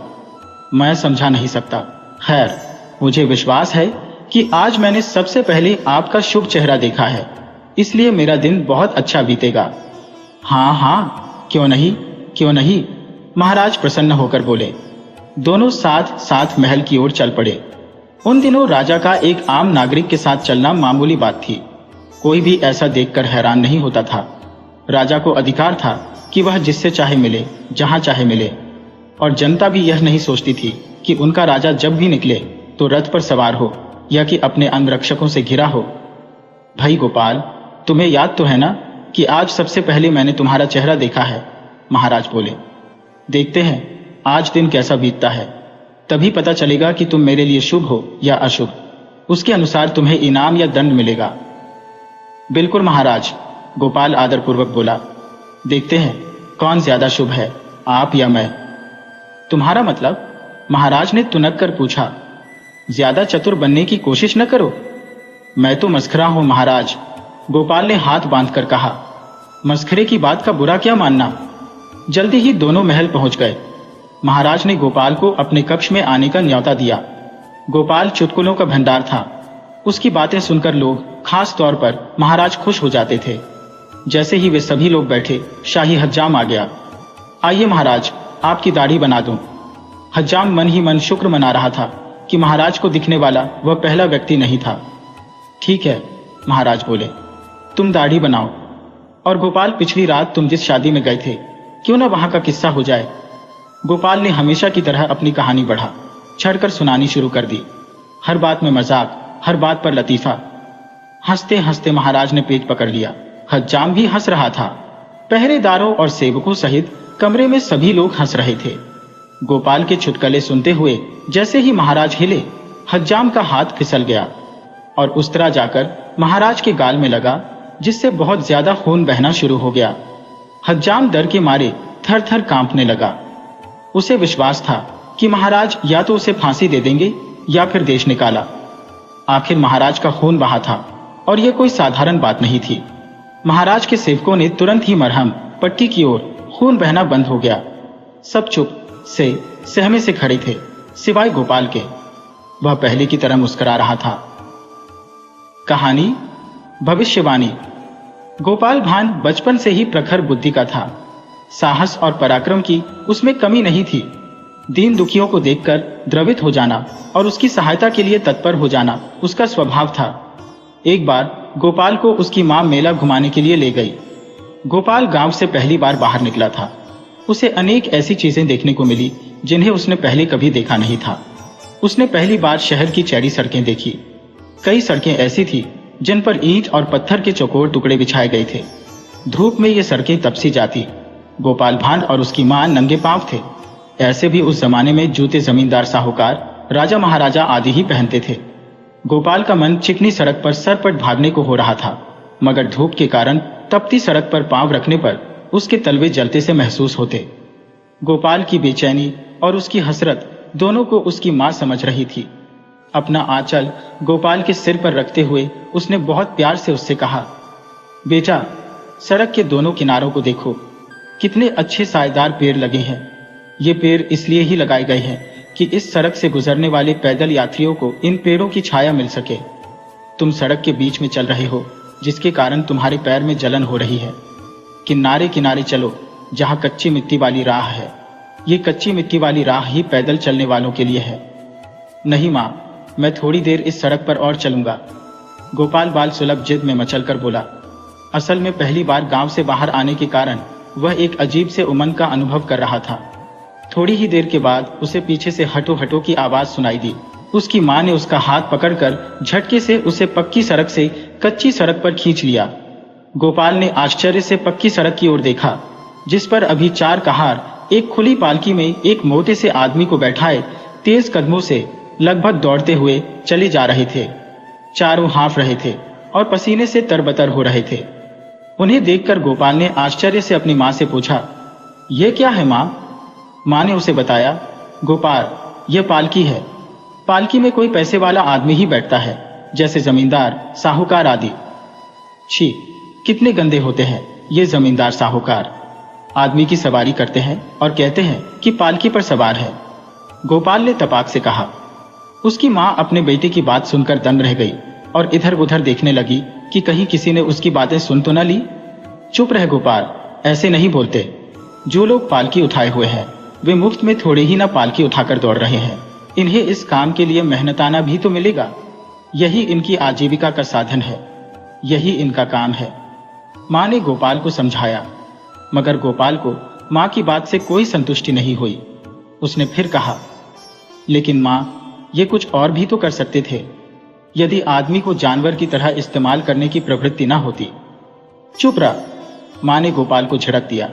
मैं समझा नहीं सकता। खैर, मुझे विश्वास है कि आज मैंने सबसे पहले आपका शुभ चेहरा देखा है, इसलिए मेरा दिन बहुत अच्छा बीतेगा। हाँ हाँ, क्यों नहीं क्यों नहीं, महाराज प्रसन्न होकर बोले। दोनों साथ साथ महल की ओर चल पड़े। उन दिनों राजा का एक आम नागरिक के साथ चलना मामूली बात थी। कोई भी ऐसा देखकर हैरान नहीं होता था। राजा को अधिकार था कि वह जिससे चाहे मिले, जहां चाहे मिले, और जनता भी यह नहीं सोचती थी कि उनका राजा जब भी निकले तो रथ पर सवार हो या कि अपने अंगरक्षकों से घिरा हो। भाई गोपाल, तुम्हें याद तो है ना कि आज सबसे पहले मैंने तुम्हारा चेहरा देखा है, महाराज बोले। देखते हैं आज दिन कैसा बीतता है, तभी पता चलेगा कि तुम मेरे लिए शुभ हो या अशुभ। उसके अनुसार तुम्हें इनाम या दंड मिलेगा। बिल्कुल महाराज, गोपाल आदरपूर्वक बोला। देखते हैं कौन ज्यादा शुभ है, आप या मैं। तुम्हारा मतलब? महाराज ने तुनक कर पूछा। ज्यादा चतुर बनने की कोशिश न करो। मैं तो मस्खरा हूं महाराज, गोपाल ने हाथ बांधकर कहा। मस्खरे की बात का बुरा क्या मानना। जल्दी ही दोनों महल पहुंच गए। महाराज ने गोपाल को अपने कक्ष में आने का न्योता दिया। गोपाल चुटकुलों का भंडार था। उसकी बातें सुनकर लोग, खास तौर पर महाराज, खुश हो जाते थे। जैसे ही वे सभी लोग बैठे, शाही हज्जाम आ गया। आइए महाराज, आपकी दाढ़ी बना दूं। हज्जाम मन ही मन शुक्र मना रहा था कि महाराज को दिखने वाला वह पहला व्यक्ति नहीं था। ठीक है, महाराज बोले, तुम दाढ़ी बनाओ। और गोपाल, पिछली रात तुम जिस शादी में गए थे, क्यों ना वहां का किस्सा हो जाए। गोपाल ने हमेशा की तरह अपनी कहानी बढ़ा चढ़कर सुनानी शुरू कर दी। हर बात में मजाक, हर बात पर लतीफा। हंसते हंसते महाराज ने पेट पकड़ लिया। हज्जाम भी हंस रहा था। पहरेदारों और सेवकों सहित कमरे में सभी लोग हंस रहे थे। गोपाल के चुटकुले सुनते हुए जैसे ही महाराज हिले, हज्जाम का हाथ फिसल गया और उस तरह जाकर महाराज के गाल में लगा, जिससे बहुत ज्यादा खून बहना शुरू हो गया। हज्जाम डर के मारे थर थर कांपने लगा। उसे विश्वास था कि महाराज या तो उसे फांसी दे देंगे या फिर देश निकाला। आखिर महाराज का खून बहा था और यह कोई साधारण बात नहीं थी। महाराज के सेवकों ने तुरंत ही मरहम पट्टी की ओर, खून बहना बंद हो गया। सब चुप से सहमे से खड़े थे, सिवाय गोपाल के। वह पहले की तरह मुस्कुरा रहा था। कहानी भविष्यवाणी। गोपाल भान बचपन से ही प्रखर बुद्धि का था। साहस और पराक्रम की उसमें कमी नहीं थी। दीन दुखियों को देखकर द्रवित हो जाना और उसकी सहायता के लिए तत्पर हो जाना उसका स्वभाव था। एक बार गोपाल को उसकी मां मेला घुमाने के लिए ले गई। गोपाल गांव से पहली बार बाहर निकला था। उसे अनेक ऐसी चीजें देखने को मिली जिन्हें उसने पहले कभी देखा नहीं था। उसने पहली बार शहर की चौड़ी सड़कें देखी। कई सड़कें ऐसी थी जिन पर ईंट और पत्थर के चौकोर टुकड़े बिछाए गए थे। धूप में ये सड़कें तपसी जाती। गोपाल भांड और उसकी मां नंगे पांव थे। ऐसे भी उस जमाने में जूते जमींदार, साहूकार, राजा महाराजा आदि ही पहनते थे। गोपाल का मन चिकनी सड़क पर सरपट भागने को हो रहा था, मगर धूप के कारण तपती सड़क पर पांव रखने पर उसके तलवे जलते से महसूस होते। गोपाल की बेचैनी और उसकी हसरत दोनों को उसकी मां समझ रही थी। अपना आंचल गोपाल के सिर पर रखते हुए उसने बहुत प्यार से उससे कहा, बेटा, सड़क के दोनों किनारों को देखो, कितने अच्छे सायेदार पेड़ लगे हैं। ये पेड़ इसलिए ही लगाए गए हैं कि इस सड़क से गुजरने वाले पैदल यात्रियों को इन पेड़ों की छाया मिल सके। तुम सड़क के बीच में चल रहे हो, जिसके कारण तुम्हारे पैर में जलन हो रही है। किनारे किनारे चलो, जहाँ कच्ची मिट्टी वाली राह है। ये कच्ची मिट्टी वाली राह ही पैदल चलने वालों के लिए है। नहीं माँ, मैं थोड़ी देर इस सड़क पर और चलूंगा, गोपाल बाल सुलभ जिद में मचलकर बोला। असल में पहली बार गांव से बाहर आने के कारण वह एक अजीब से उमंग का अनुभव कर रहा था। थोड़ी ही देर के बाद उसे पीछे से हटो हटो की आवाज सुनाई दी। उसकी मां ने उसका हाथ पकड़कर झटके से उसे पक्की सड़क से कच्ची सड़क पर खींच लिया। गोपाल ने आश्चर्य से पक्की सड़क की ओर देखा, जिस पर अभी चार कहार एक खुली पालकी में एक मोटे से आदमी को बैठाए तेज कदमों से लगभग दौड़ते हुए चले जा रहे थे। चारों हांफ रहे थे और पसीने से तरबतर हो रहे थे। उन्हें देखकर गोपाल ने आश्चर्य से अपनी मां से पूछा, यह क्या है मां? मां ने उसे बताया, गोपाल, यह पालकी है। पालकी में कोई पैसे वाला आदमी ही बैठता है, जैसे जमींदार, साहूकार आदि। छी, कितने गंदे होते हैं ये जमींदार साहूकार। आदमी की सवारी करते हैं और कहते हैं कि पालकी पर सवार है, गोपाल ने तपाक से कहा। उसकी मां अपने बेटे की बात सुनकर दंग रह गई और इधर उधर देखने लगी कि कहीं किसी ने उसकी बातें सुन तो न ली। चुप रह गोपाल, ऐसे नहीं बोलते। जो लोग पालकी उठाए हुए हैं वे मुफ्त में थोड़े ही ना पालकी उठाकर दौड़ रहे हैं। इन्हें इस काम के लिए मेहनताना भी तो मिलेगा। यही इनकी आजीविका का साधन है, यही इनका काम है। मां ने गोपाल को समझाया, मगर गोपाल को मां की बात से कोई संतुष्टि नहीं हुई। उसने फिर कहा, लेकिन मां, ये कुछ और भी तो कर सकते थे, यदि आदमी को जानवर की तरह इस्तेमाल करने की प्रवृत्ति ना होती। चुप रह, मां ने गोपाल को झिड़क दिया।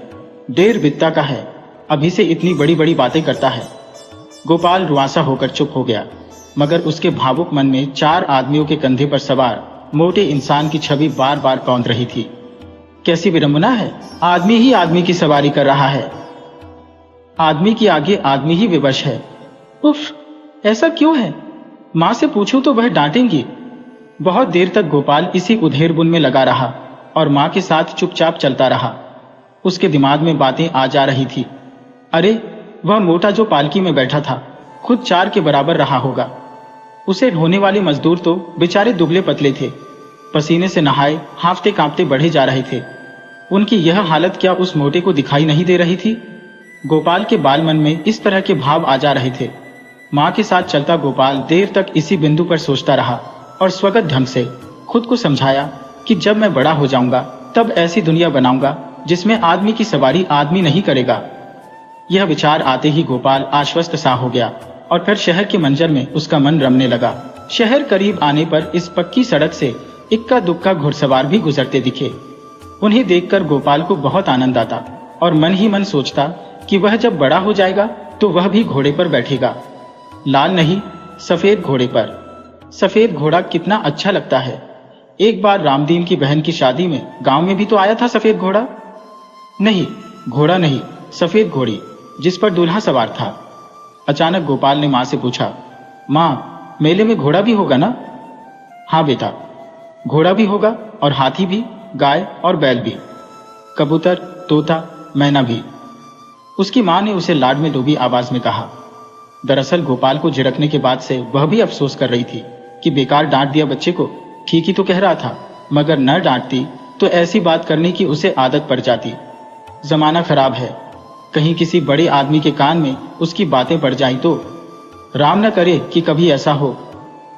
डेढ़ बित्ता का है, अभी से इतनी बड़ी बड़ी बातें करता है। गोपाल रुआंसा होकर चुप हो गया, मगर उसके भावुक मन में चार आदमियों के कंधे पर सवार मोटे इंसान की छवि बार बार कौंध रही थी। कैसी विडंबना है, आदमी ही आदमी की सवारी कर रहा है। आदमी की आगे आदमी ही विवश है। उफ, ऐसा क्यों है? मां से पूछूं तो वह डांटेंगी। बहुत देर तक गोपाल इसी उधेड़बुन में लगा रहा और मां के साथ चुपचाप चलता रहा। उसके दिमाग में बातें आ जा रही थी। अरे, वह मोटा जो पालकी में बैठा था खुद चार के बराबर रहा होगा। उसे ढोने वाले मजदूर तो बेचारे दुबले पतले थे, पसीने से नहाए हांफते कांपते बढ़े जा रहे थे। उनकी यह हालत क्या उस मोटे को दिखाई नहीं दे रही थी? गोपाल के बाल मन में इस तरह के भाव आ जा रहे थे। मां के साथ चलता गोपाल देर तक इसी बिंदु पर सोचता रहा और स्वगत ढंग से खुद को समझाया कि जब मैं बड़ा हो जाऊंगा तब ऐसी दुनिया बनाऊंगा जिसमें आदमी की सवारी आदमी नहीं करेगा। यह विचार आते ही गोपाल आश्वस्त सा हो गया और फिर शहर के मंजर में उसका मन रमने लगा। शहर करीब आने पर इस पक्की सड़क से इक्का दुक्का घुड़सवार भी गुजरते दिखे। उन्हें देखकर गोपाल को बहुत आनंद आता और मन ही मन सोचता कि वह जब बड़ा हो जाएगा तो वह भी घोड़े पर बैठेगा। लाल नहीं, सफेद घोड़े पर। सफेद घोड़ा कितना अच्छा लगता है। एक बार रामदीन की बहन की शादी में गांव में भी तो आया था सफेद घोड़ा। नहीं, घोड़ा नहीं, सफेद घोड़ी, जिस पर दूल्हा सवार था। अचानक गोपाल ने मां से पूछा, मां, मेले में घोड़ा भी होगा ना? हाँ बेटा, घोड़ा भी होगा और हाथी भी, गाय और बैल भी, कबूतर, तोता, मैना भी, उसकी मां ने उसे लाड में डूबी आवाज में कहा। दरअसल गोपाल को झिड़कने के बाद से वह भी अफसोस कर रही थी कि बेकार डांट दिया बच्चे को। ठीक ही तो कह रहा था, मगर न डांटती तो ऐसी बात करने की उसे आदत पड़ जाती। जमाना खराब है, कहीं किसी बड़े आदमी के कान में उसकी बातें पड़ जाई तो। राम न करे कि कभी ऐसा हो।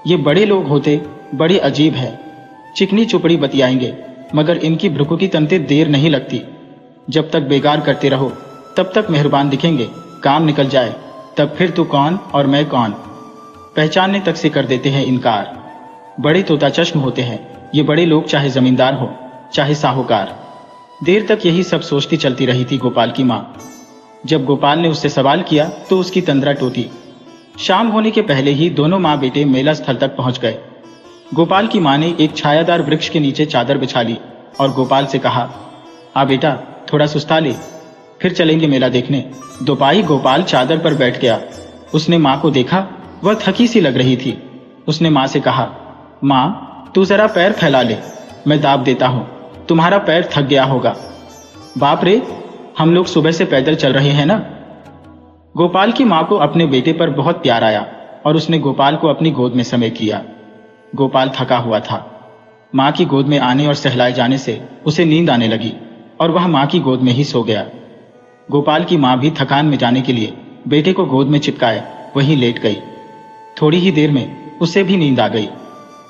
ये बड़े लोग होते बड़े अजीब है, चिकनी चुपड़ी बतियाएंगे, मगर इनकी भ्रुकुटी तनते देर नहीं लगती। जब तक बेगार करते रहो तब तक मेहरबान दिखेंगे, काम निकल जाए तब फिर तू कौन और मैं कौन, पहचानने तक से कर देते हैं इनकार। बड़े तोता चश्म होते हैं ये बड़े लोग, चाहे जमींदार हो चाहे साहूकार। देर तक यही सब सोचती चलती रही थी गोपाल की मां। जब गोपाल ने उससे सवाल किया तो उसकी तंद्रा टूटी। शाम होने के पहले ही दोनों माँ बेटे मेला स्थल तक पहुंच गए। गोपाल की मां ने एक छायादार वृक्ष के नीचे चादर बिछा ली और गोपाल से कहा, आ बेटा, थोड़ा सुस्ता ले, फिर चलेंगे मेला देखने। दोपाई गोपाल चादर पर बैठ गया। उसने मां को देखा, वह थकी सी लग रही थी। उसने मां से कहा, मां, तू जरा पैर फैला ले, मैं दाब देता हूं, तुम्हारा पैर थक गया होगा। बाप रे, हम लोग सुबह से पैदल चल रहे हैं ना। गोपाल की मां को अपने बेटे पर बहुत प्यार आया और उसने गोपाल को अपनी गोद में समेट लिया। गोपाल थका हुआ था। माँ की गोद में आने और सहलाए जाने से उसे नींद आने लगी और वह माँ की गोद में ही सो गया। गोपाल की माँ भी थकान मिटाने के लिए बेटे को गोद में चिपकाए वहीं लेट गई। थोड़ी ही देर में उसे भी नींद आ गई।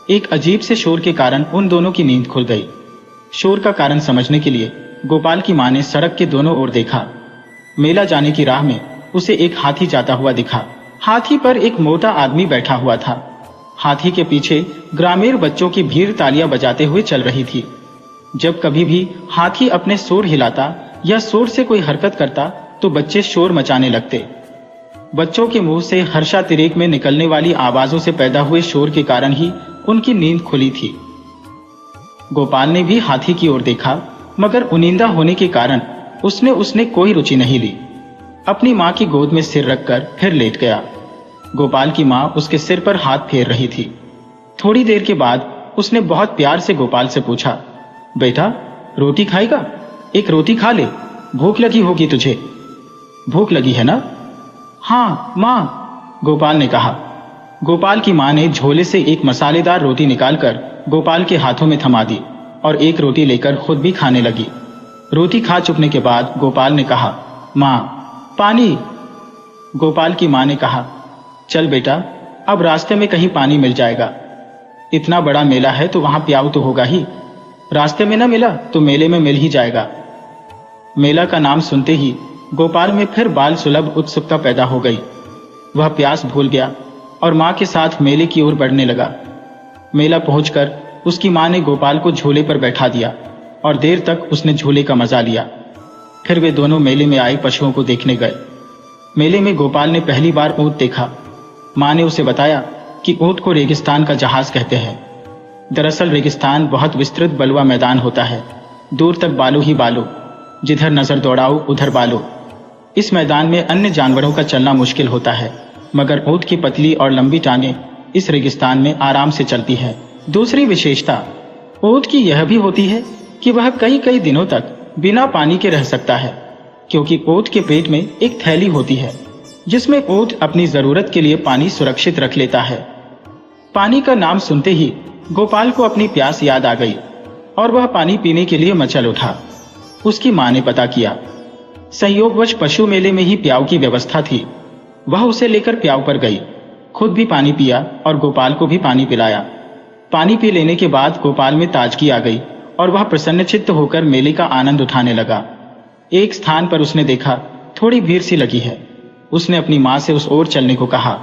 एक अजीब से शोर के कारण उन दोनों की नींद खुल गई। शोर का कारण समझने के लिए गोपाल की माँ ने सड़क के दोनों ओर देखा। मेला जाने की राह में उसे एक हाथी जाता हुआ दिखा। हाथी पर एक मोटा आदमी बैठा हुआ था। हाथी के पीछे ग्रामीण बच्चों की भीड़ तालियां बजाते हुए चल रही थी। जब कभी भी हाथी अपने शोर हिलाता या शोर से कोई हरकत करता तो बच्चे शोर मचाने लगते। बच्चों के मुंह से हर्षातिरेक में निकलने वाली आवाजों से पैदा हुए शोर के कारण ही उनकी नींद खुली थी। गोपाल ने भी हाथी की ओर देखा, मगर उनिंदा होने के कारण उसने कोई रुचि नहीं ली। अपनी माँ की गोद में सिर रखकर फिर लेट गया। गोपाल की माँ उसके सिर पर हाथ फेर रही थी। थोड़ी देर के बाद उसने बहुत प्यार से गोपाल से पूछा, बेटा रोटी खाएगा? एक रोटी खा ले, भूख लगी होगी तुझे। भूख लगी है ना? हाँ माँ, गोपाल ने कहा। गोपाल की माँ ने झोले से एक मसालेदार रोटी निकालकर गोपाल के हाथों में थमा दी और एक रोटी लेकर खुद भी खाने लगी। रोटी खा चुकने के बाद गोपाल ने कहा, माँ पानी। गोपाल की माँ ने कहा, चल बेटा, अब रास्ते में कहीं पानी मिल जाएगा। इतना बड़ा मेला है तो वहां प्याऊ तो होगा ही। रास्ते में न मिला तो मेले में मिल ही जाएगा। मेला का नाम सुनते ही गोपाल में फिर बाल सुलभ उत्सुकता पैदा हो गई। वह प्यास भूल गया और माँ के साथ मेले की ओर बढ़ने लगा। मेला पहुंचकर उसकी माँ ने गोपाल को झूले पर बैठा दिया और देर तक उसने झूले का मजा लिया। फिर वे दोनों मेले में आए पशुओं को देखने गए। मेले में गोपाल ने पहली बार ऊंट देखा। माँ ने उसे बताया कि ऊंट को रेगिस्तान का जहाज कहते हैं। दरअसल रेगिस्तान बहुत विस्तृत बलुआ मैदान होता है, दूर तक बालू ही बालू, जिधर नजर दौड़ाओ उधर बालू। इस मैदान में अन्य जानवरों का चलना मुश्किल होता है, मगर ऊंट की पतली और लंबी टांगें इस रेगिस्तान में आराम से चलती है। दूसरी विशेषता ऊंट की यह भी होती है कि वह कई कई दिनों तक बिना पानी के रह सकता है, क्योंकि ऊंट के पेट में एक थैली होती है जिसमें ऊंट अपनी जरूरत के लिए पानी सुरक्षित रख लेता है। पानी का नाम सुनते ही गोपाल को अपनी प्यास याद आ गई और वह पानी पीने के लिए मचल उठा। उसकी माँ ने पता किया, संयोगवश पशु मेले में ही प्याऊ की व्यवस्था थी। वह उसे लेकर प्याऊ पर गई, खुद भी पानी पिया और गोपाल को भी पानी पिलाया। पानी पी लेने के बाद गोपाल में ताजगी आ गई और वह प्रसन्नचित्त होकर मेले का आनंद उठाने लगा। एक स्थान पर उसने देखा थोड़ी भीड़ सी लगी है। उसने अपनी माँ से उस ओर चलने को कहा।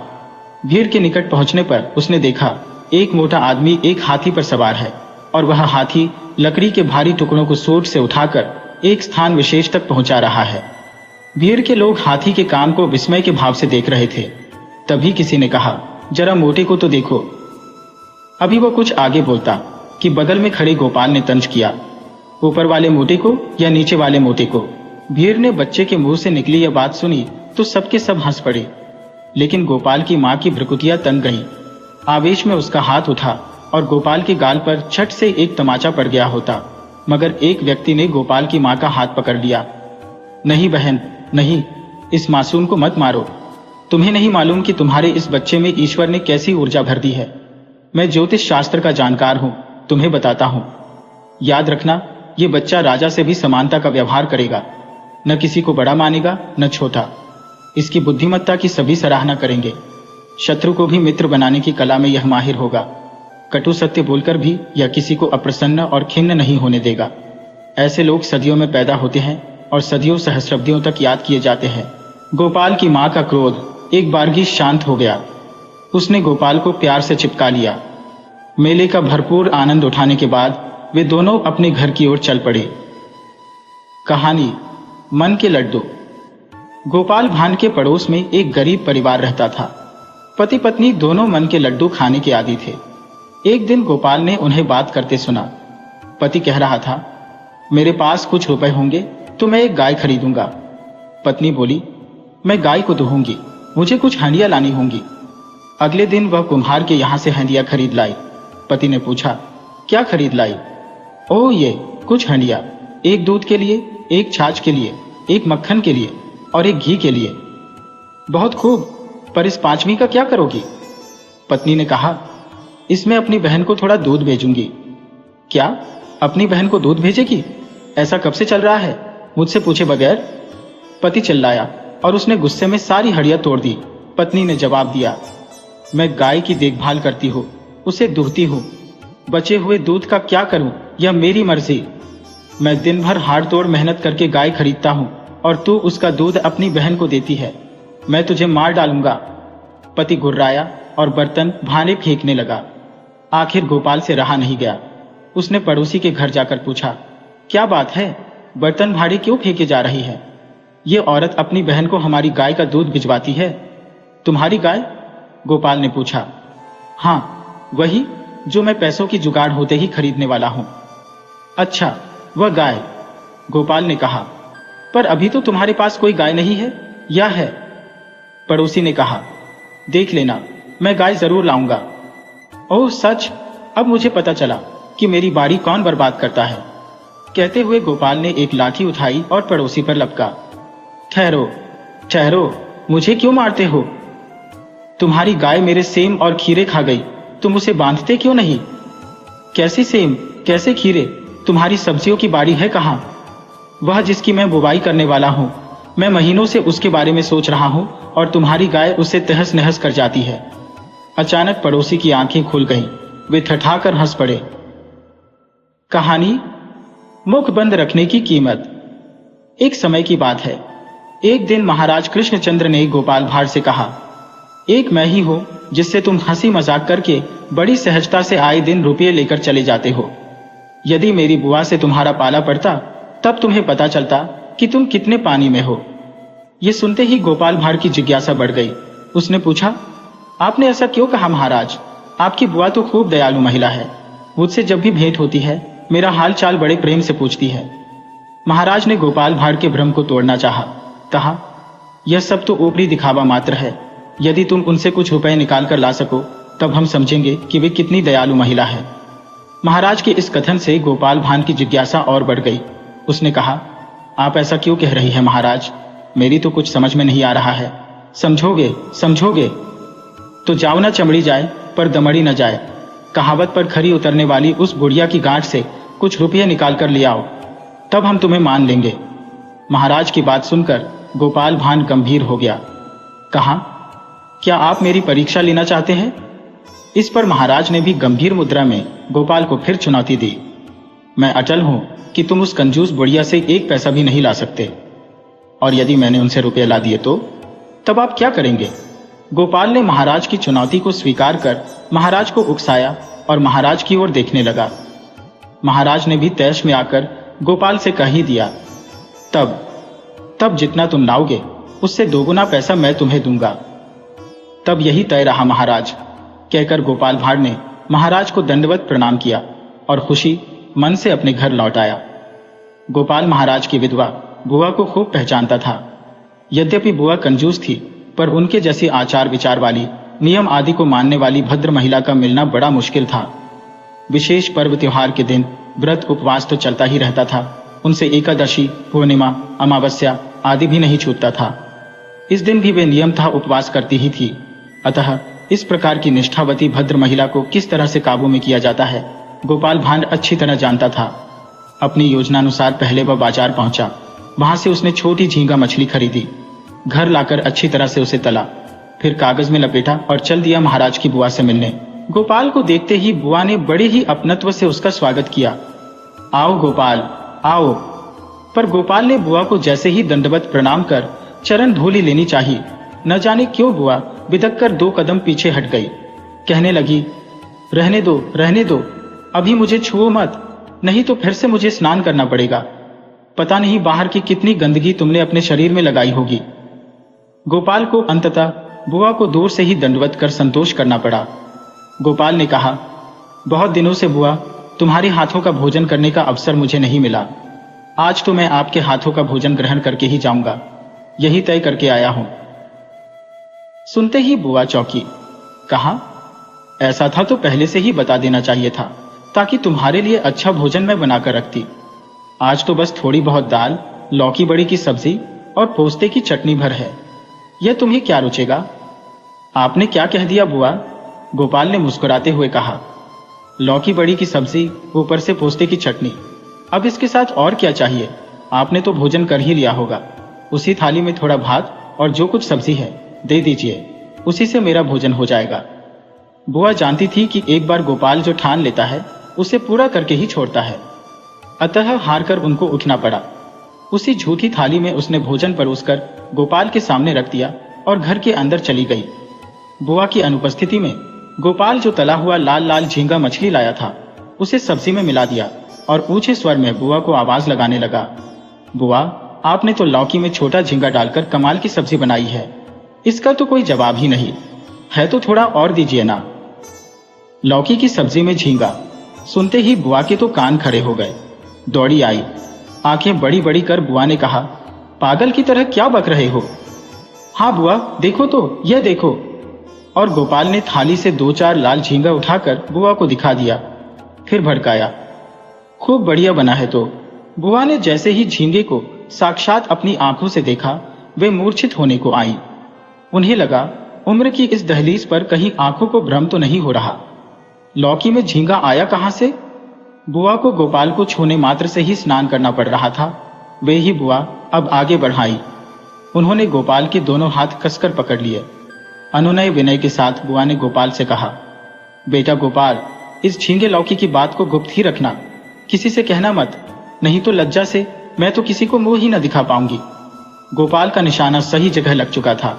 भीड़ के निकट पहुंचने पर उसने देखा एक मोटा आदमी एक हाथी पर सवार है और वह हाथी लकड़ी के भारी टुकड़ों को सूंड से उठाकर एक स्थान विशेष तक पहुंचा रहा है। भीड़ के लोग हाथी के काम को विस्मय के भाव से देख रहे थे। तभी किसी ने कहा, जरा मोटे को तो देखो। अभी वो कुछ आगे बोलता कि बगल में खड़े गोपाल ने तंज किया, ऊपर वाले मोटे को या नीचे वाले मोटे को। भीड़ ने बच्चे के मुंह से निकली यह बात सुनी तो सबके सब हंस पड़े, लेकिन गोपाल की माँ की भ्रुकुटियां तन गईं। आवेश में उसका हाथ उठा और गोपाल के गाल पर छट से एक तमाचा पड़ गया होता, मगर एक व्यक्ति ने गोपाल की माँ का हाथ पकड़ लिया। नहीं बहन, नहीं, इस मासूम को मत मारो। तुम्हें नहीं मालूम कि तुम्हारे इस बच्चे में ईश्वर ने कैसी ऊर्जा भर दी है। मैं ज्योतिष शास्त्र का जानकार हूं, तुम्हें बताता हूं। याद रखना, ये बच्चा राजा से भी समानता का व्यवहार करेगा, न किसी को बड़ा मानेगा न छोटा। इसकी बुद्धिमत्ता की सभी सराहना करेंगे। शत्रु को भी मित्र बनाने की कला में यह माहिर होगा। कटु सत्य बोलकर भी यह किसी को अप्रसन्न और खिन्न नहीं होने देगा। ऐसे लोग सदियों में पैदा होते हैं और सदियों सहस्राब्दियों तक याद किए जाते हैं। गोपाल की माँ का क्रोध एक बारगी शांत हो गया। उसने गोपाल को प्यार से चिपका लिया। मेले का भरपूर आनंद उठाने के बाद वे दोनों अपने घर की ओर चल पड़े। कहानी मन के लड्डू। गोपाल भान के पड़ोस में एक गरीब परिवार रहता था। पति पत्नी दोनों मन के लड्डू खाने के आदी थे। एक दिन गोपाल ने उन्हें बात करते सुना। पति कह रहा था, मेरे पास कुछ रुपए होंगे तो मैं एक गाय खरीदूंगा। पत्नी बोली, मैं गाय को दूहूंगी, मुझे कुछ हंडियां लानी होंगी। अगले दिन वह कुम्हार के यहां से हंडियां खरीद लाई। पति ने पूछा, क्या खरीद लाई? ओह ये कुछ हंडियां, एक दूध के लिए, एक छाछ के लिए, एक मक्खन के लिए और एक घी के लिए। बहुत खूब, पर इस पांचवी का क्या करोगी? पत्नी ने कहा, इसमें अपनी बहन को थोड़ा दूध भेजूंगी। क्या? अपनी बहन को दूध भेजेगी? ऐसा कब से चल रहा है, मुझसे पूछे बगैर? पति चिल्लाया और उसने गुस्से में सारी हड्डियां तोड़ दी। पत्नी ने जवाब दिया, मैं गाय की देखभाल करती हूँ, उसे दूहती हूँ। बचे हुए दूध का क्या करूं, यह मेरी मर्जी। मैं दिन भर हाड़ तोड़ मेहनत करके गाय खरीदता हूं और तू उसका दूध अपनी बहन को देती है। मैं तुझे मार डालूंगा। पति गुर्राया और बर्तन भांडे फेंकने लगा। आखिर गोपाल से रहा नहीं गया। उसने पड़ोसी के घर जाकर पूछा, क्या बात है, बर्तन भांडे क्यों फेंके जा रही है? ये औरत अपनी बहन को हमारी गाय का दूध भिजवाती है। तुम्हारी गाय? गोपाल ने पूछा। हाँ, वही जो मैं पैसों की जुगाड़ होते ही खरीदने वाला हूं। अच्छा, वह गाय? गोपाल ने कहा। पर अभी तो तुम्हारे पास कोई गाय नहीं है, या है? पड़ोसी ने कहा, देख लेना, मैं गाय जरूर लाऊंगा। ओह सच, अब मुझे पता चला कि मेरी बाड़ी कौन बर्बाद करता है। कहते हुए गोपाल ने एक लाठी उठाई और पड़ोसी पर लपका। ठहरो ठहरो, मुझे क्यों मारते हो? तुम्हारी गाय मेरे सेम और खीरे खा गई, तुम उसे बांधते क्यों नहीं? कैसे सेम, कैसे खीरे? तुम्हारी सब्जियों की बाड़ी है कहां? वह जिसकी मैं बुवाई करने वाला हूं, मैं महीनों से उसके बारे में सोच रहा हूं और तुम्हारी गाय उससे तहस नहस कर जाती है। अचानक पड़ोसी की आंखें खुल गईं, वे ठठाकर हंस पड़े। कहानी मुख बंद रखने की कीमत। एक समय की बात है। एक दिन महाराज कृष्णचंद्र ने गोपाल भांड से कहा, एक मैं ही हूं जिससे तुम हंसी मजाक करके बड़ी सहजता से आए दिन रुपये लेकर चले जाते हो। यदि मेरी बुआ से तुम्हारा पाला पड़ता तब तुम्हें पता चलता कि तुम कितने पानी में हो। ये सुनते ही गोपाल भांड की जिज्ञासा बढ़ गई। उसने पूछा, आपने ऐसा क्यों कहा महाराज? आपकी बुआ तो खूब दयालु महिला है, मुझसे जब भी भेंट होती है मेरा हाल चाल बड़े प्रेम से पूछती है। महाराज ने गोपाल भांड के भ्रम को तोड़ना चाहा। कहा, यह सब तो ऊपरी दिखावा मात्र है। यदि तुम उनसे कुछ रुपए निकाल कर ला सको तब हम समझेंगे कि वे कितनी दयालु महिला है। महाराज के इस कथन से गोपाल भांड की जिज्ञासा और बढ़ गई। उसने कहा, आप ऐसा क्यों कह रही है महाराज? मेरी तो कुछ समझ में नहीं आ रहा है। समझोगे समझोगे तो जाओ ना चमड़ी जाए पर दमड़ी न जाए। कहावत पर खरी उतरने वाली उस बुढ़िया की गांठ से कुछ रुपये निकाल कर ले आओ, तब हम तुम्हें मान लेंगे। महाराज की बात सुनकर गोपाल भांड गंभीर हो गया। कहा, क्या आप मेरी परीक्षा लेना चाहते हैं? इस पर महाराज ने भी गंभीर मुद्रा में गोपाल को फिर चुनौती दी। मैं अटल हूं कि तुम उस कंजूस बुढ़िया से एक पैसा भी नहीं ला सकते, और यदि मैंने उनसे रुपये ला दिए तो तब आप क्या करेंगे? गोपाल ने महाराज की चुनौती को स्वीकार कर महाराज को उकसाया और महाराज की ओर देखने लगा। महाराज ने भी तैश में आकर गोपाल से कह ही दिया, तब जितना तुम लाओगे उससे दोगुना पैसा मैं तुम्हें दूंगा। तब यही तय रहा महाराज, कहकर गोपाल भांड ने महाराज को दंडवत प्रणाम किया और खुशी मन से अपने घर लौट आया। गोपाल महाराज की विधवा बुआ को खूब पहचानता था। यद्यपि बुआ कंजूस थी, पर उनके जैसी आचार विचार वाली, नियम आदि को मानने वाली भद्र महिला का मिलना बड़ा मुश्किल था। विशेष पर्व त्योहार के दिन व्रत उपवास तो चलता ही रहता था। उनसे एकादशी, पूर्णिमा, अमावस्या आदि भी नहीं छूटता था। इस दिन भी वे नियमतः उपवास करती ही थी। अतः इस प्रकार की निष्ठावती भद्र महिला को किस तरह से काबू में किया जाता है, गोपाल भांड अच्छी तरह जानता था। अपनी योजनानुसार पहले वह बाजार पहुंचा। वहां से उसने छोटी झींगा मछली खरीदी, घर लाकर अच्छी तरह से उसे तला, फिर कागज में लपेटा और चल दिया महाराज की बुआ से मिलने। गोपाल को देखते ही बुआ ने बड़े ही अपनत्व से उसका स्वागत किया। आओ गोपाल, आओ। पर गोपाल ने बुआ को जैसे ही दंडवत प्रणाम कर चरण धूलि लेनी चाहिए, न जाने क्यों बुआ बिदक कर 2 कदम पीछे हट गई। कहने लगी, रहने दो, अभी मुझे छुओ मत, नहीं तो फिर से मुझे स्नान करना पड़ेगा। पता नहीं बाहर की कितनी गंदगी तुमने अपने शरीर में लगाई होगी। गोपाल को अंततः बुआ को दूर से ही दंडवत कर संतोष करना पड़ा। गोपाल ने कहा, बहुत दिनों से बुआ तुम्हारे हाथों का भोजन करने का अवसर मुझे नहीं मिला। आज तो मैं आपके हाथों का भोजन ग्रहण करके ही जाऊंगा, यही तय करके आया हूं। सुनते ही बुआ चौंकी। कहा, ऐसा था तो पहले से ही बता देना चाहिए था, ताकि तुम्हारे लिए अच्छा भोजन मैं बनाकर रखती। आज तो बस थोड़ी बहुत दाल, लौकी बड़ी की सब्जी और पोस्ते की चटनी भर है। यह तुम्हें क्या रुचेगा? आपने क्या कह दिया बुआ? गोपाल ने मुस्कुराते हुए कहा, लौकी बड़ी की सब्जी, ऊपर से पोस्ते की चटनी। अब इसके साथ और क्या चाहिए? आपने तो भोजन कर ही लिया होगा। उसी थाली में थोड़ा भात और जो कुछ सब्जी है दे दीजिए, उसी से मेरा भोजन हो जाएगा। बुआ जानती थी कि एक बार गोपाल जो ठान लेता है उसे पूरा करके ही छोड़ता है, अतः हार कर उनको उठना पड़ा। उसी झूठी थाली में उसने भोजन परोसकर गोपाल के सामने रख दिया और घर के अंदर चली गई। बुआ की अनुपस्थिति में गोपाल जो तला हुआ लाल लाल झींगा मछली लाया था उसे सब्जी में मिला दिया और ऊंचे स्वर में बुआ को आवाज लगाने लगा, बुआ, आपने तो लौकी में छोटा झींगा डालकर कमाल की सब्जी बनाई है, इसका तो कोई जवाब ही नहीं है, तो थोड़ा और दीजिए ना। लौकी की सब्जी में झींगा सुनते ही बुआ के तो कान खड़े हो गए। दौड़ी आई, आंखें बड़ी बड़ी कर बुआ ने कहा, पागल की तरह क्या बक रहे हो? हाँ बुआ, देखो तो, यह देखो। और गोपाल ने थाली से 2-4 लाल झींगा उठाकर बुआ को दिखा दिया, फिर भड़काया, खूब बढ़िया बना है तो। बुआ ने जैसे ही झींगे को साक्षात अपनी आंखों से देखा, वे मूर्छित होने को आई। उन्हें लगा उम्र की इस दहलीज पर कहीं आंखों को भ्रम तो नहीं हो रहा। लौकी में झींगा आया कहां से? बुआ को गोपाल को छूने मात्र से ही स्नान करना पड़ रहा था। वे ही बुआ अब आगे बढ़ाई। उन्होंने गोपाल के दोनों हाथ कसकर पकड़ लिए। अनुनय विनय के साथ बुआ ने गोपाल से कहा, बेटा गोपाल, इस झींगे लौकी की बात को गुप्त ही रखना, किसी से कहना मत, नहीं तो लज्जा से मैं तो किसी को मुंह ही न दिखा पाऊंगी। गोपाल का निशाना सही जगह लग चुका था।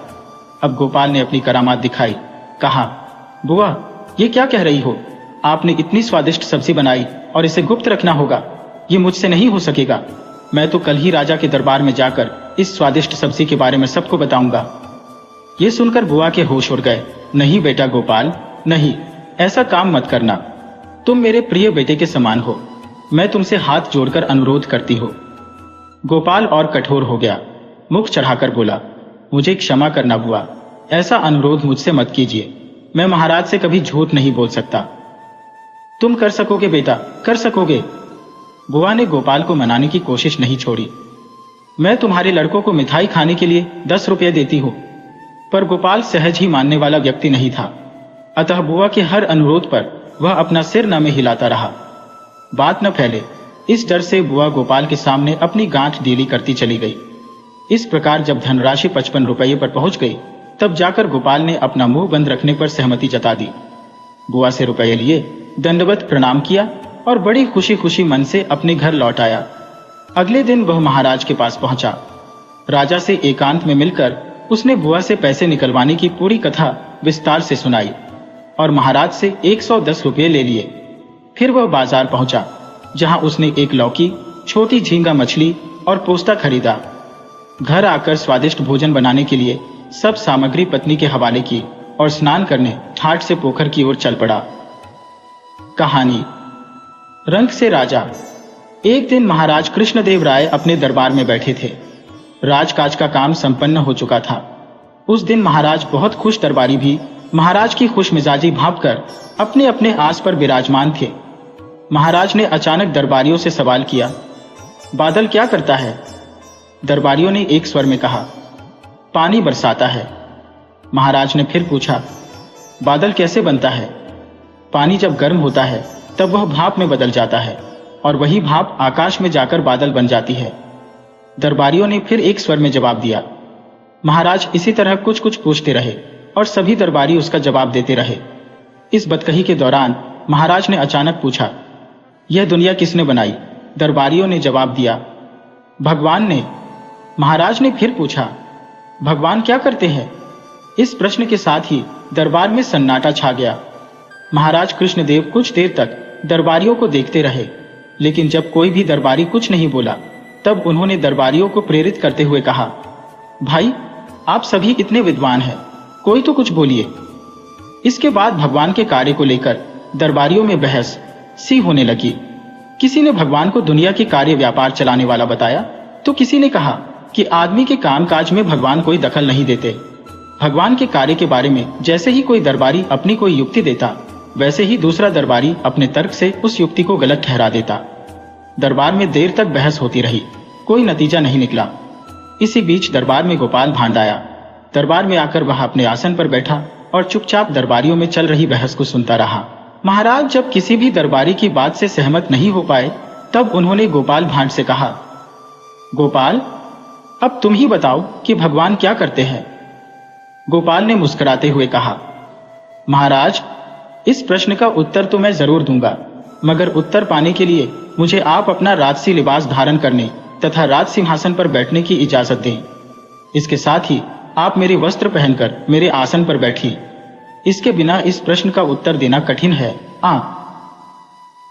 अब गोपाल ने अपनी करामात दिखाई, कहा, बुआ, ये क्या कह रही हो? आपने इतनी स्वादिष्ट सब्जी बनाई और इसे गुप्त रखना होगा, ये मुझसे नहीं हो सकेगा। मैं तो कल ही राजा के दरबार में जाकर इस स्वादिष्ट सब्जी के बारे में सबको बताऊंगा। ये सुनकर बुआ के होश उड़ गए। नहीं बेटा गोपाल, नहीं, ऐसा काम मत करना। तुम मेरे प्रिय बेटे के समान हो, मैं तुमसे हाथ जोड़कर अनुरोध करती हूँ। गोपाल और कठोर हो गया, मुख चढ़ाकर बोला, मुझे क्षमा करना बुआ, ऐसा अनुरोध मुझसे मत कीजिए। मैं महाराज से कभी झूठ नहीं बोल सकता। तुम कर सकोगे बेटा, कर सकोगे। बुआ ने गोपाल को मनाने की कोशिश नहीं छोड़ी। मैं तुम्हारे लड़कों को मिठाई खाने के लिए 10 रुपये देती हूँ। पर गोपाल सहज ही मानने वाला व्यक्ति नहीं था, अतः बुआ के हर अनुरोध पर वह अपना सिर न में हिलाता रहा। बात न फैले, इस डर से बुआ गोपाल के सामने अपनी गांठ ढीली करती चली गई। इस प्रकार जब धनराशि 55 रुपये पर पहुंच गई, तब जाकर गोपाल ने अपना मुंह बंद रखने पर सहमति जता दी। बुआ से रुपये लिए, दंडवत प्रणाम किया और बड़ी खुशी खुशी मन से अपने घर लौट आया। अगले दिन वह महाराज के पास पहुंचा। राजा से एकांत में मिलकर उसने बुआ से पैसे निकलवाने की पूरी कथा विस्तार से सुनाई और महाराज से 110 रुपये ले लिए। फिर वह बाजार पहुंचा, जहां उसने एक लौकी, छोटी झींगा मछली और पोस्ता खरीदा। घर आकर स्वादिष्ट भोजन बनाने के लिए सब सामग्री पत्नी के हवाले की और स्नान करने ठाट से पोखर की ओर चल पड़ा। कहानी रंक से राजा। एक दिन महाराज कृष्णदेव राय अपने दरबार में बैठे थे। राजकाज का काम संपन्न हो चुका था। उस दिन महाराज बहुत खुश, दरबारी भी महाराज की खुश मिजाजी भांपकर अपने अपने आस पर विराजमान थे। महाराज ने अचानक दरबारियों से सवाल किया, बादल क्या करता है? दरबारियों ने एक स्वर में कहा, पानी बरसाता है। महाराज ने फिर पूछा, बादल कैसे बनता है? पानी जब गर्म होता है तब वह भाप में बदल जाता है और वही भाप आकाश में जाकर बादल बन जाती है। दरबारियों ने फिर एक स्वर में जवाब दिया। महाराज इसी तरह कुछ कुछ पूछते रहे और सभी दरबारी उसका जवाब देते रहे। इस बतकही के दौरान महाराज ने अचानक पूछा, यह दुनिया किसने बनाई? दरबारियों ने जवाब दिया, भगवान ने। महाराज ने फिर पूछा, भगवान क्या करते हैं? इस प्रश्न के साथ ही दरबार में सन्नाटा छा गया। महाराज कृष्णदेव कुछ देर तक दरबारियों को देखते रहे, लेकिन जब कोई भी दरबारी कुछ नहीं बोला, तब उन्होंने दरबारियों को प्रेरित करते हुए कहा, भाई, आप सभी इतने विद्वान हैं, कोई तो कुछ बोलिए। इसके बाद भगवान के कार्य को लेकर दरबारियों में बहस सी होने लगी। किसी ने भगवान को दुनिया के कार्य व्यापार चलाने वाला बताया, तो किसी ने कहा कि आदमी के कामकाज में भगवान कोई दखल नहीं देते। भगवान के कार्य के बारे में जैसे ही कोई दरबारी अपनी कोई युक्ति देता, वैसे ही दूसरा दरबारी अपने तर्क से उस युक्ति को गलत ठहरा देता। दरबार में देर तक बहस होती रही, कोई नतीजा नहीं निकला। इसी बीच दरबार में गोपाल भांड आया। दरबार में आकर वह अपने आसन पर बैठा और चुपचाप दरबारियों में चल रही बहस को सुनता रहा। महाराज जब किसी भी दरबारी की बात से सहमत नहीं हो पाए, तब उन्होंने गोपाल भांड से कहा, गोपाल, अब तुम ही बताओ कि भगवान क्या करते हैं। गोपाल ने मुस्कुराते हुए कहा, महाराज, इस प्रश्न का उत्तर तो मैं जरूर दूंगा, मगर उत्तर पाने के लिए मुझे आप अपना राजसी लिबास धारण करने तथा राज सिंहासन पर बैठने की इजाजत दें। इसके साथ ही आप मेरे वस्त्र पहनकर मेरे आसन पर बैठिए। इसके बिना इस प्रश्न का उत्तर देना कठिन है।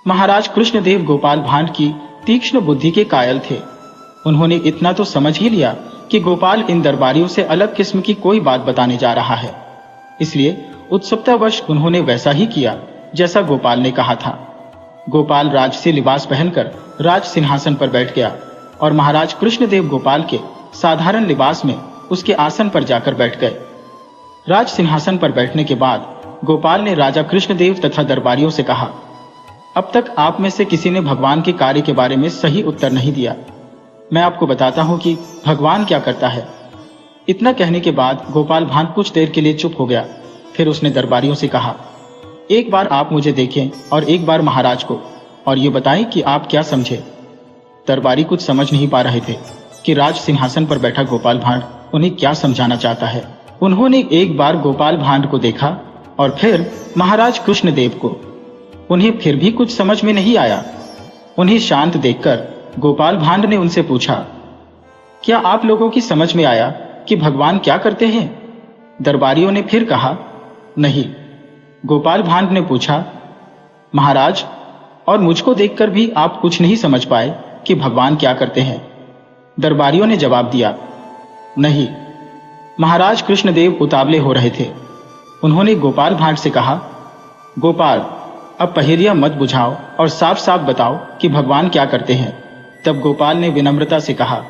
महाराज कृष्णदेव गोपाल भांड की तीक्ष्ण बुद्धि के कायल थे। उन्होंने इतना तो समझ ही लिया कि गोपाल इन दरबारियों से अलग किस्म की कोई बात बताने जा रहा है। इसलिए उत्सुकतावश उन्होंने वैसा ही किया जैसा गोपाल ने कहा था। गोपाल राजसी लिबास पहनकर राज सिंहासन पर बैठ गया और महाराज कृष्णदेव गोपाल के साधारण लिबास में उसके आसन पर जाकर बैठ गए। राज सिंहासन पर बैठने के बाद गोपाल ने राजा कृष्णदेव तथा दरबारियों से कहा, अब तक आप में से किसी ने भगवान के कार्य के बारे में सही उत्तर नहीं दिया। मैं आपको बताता हूं कि भगवान क्या करता है। इतना कहने के बाद गोपाल भांड कुछ देर के लिए चुप हो गया। फिर उसने दरबारियों से कहा, एक बार आप मुझे देखें और एक बार महाराज को, और ये बताएं कि आप क्या समझे। दरबारी कुछ समझ नहीं पा रहे थे कि राज सिंहासन पर बैठा गोपाल भांड उन्हें क्या समझाना चाहता है। उन्होंने एक बार गोपाल भांड को देखा और फिर महाराज कृष्णदेव को। उन्हें फिर भी कुछ समझ में नहीं आया। उन्हें शांत देखकर गोपाल भांड ने उनसे पूछा, क्या आप लोगों की समझ में आया कि भगवान क्या करते हैं? दरबारियों ने फिर कहा, नहीं। गोपाल भांड ने पूछा, महाराज, और मुझको देखकर भी आप कुछ नहीं समझ पाए कि भगवान क्या करते हैं? दरबारियों ने जवाब दिया, नहीं। महाराज कृष्णदेव उतावले हो रहे थे। उन्होंने गोपाल भांड से कहा, गोपाल, अब पहेलियां मत बुझाओ और साफ साफ बताओ कि भगवान क्या करते हैं। तब गोपाल ने विनम्रता से कहा,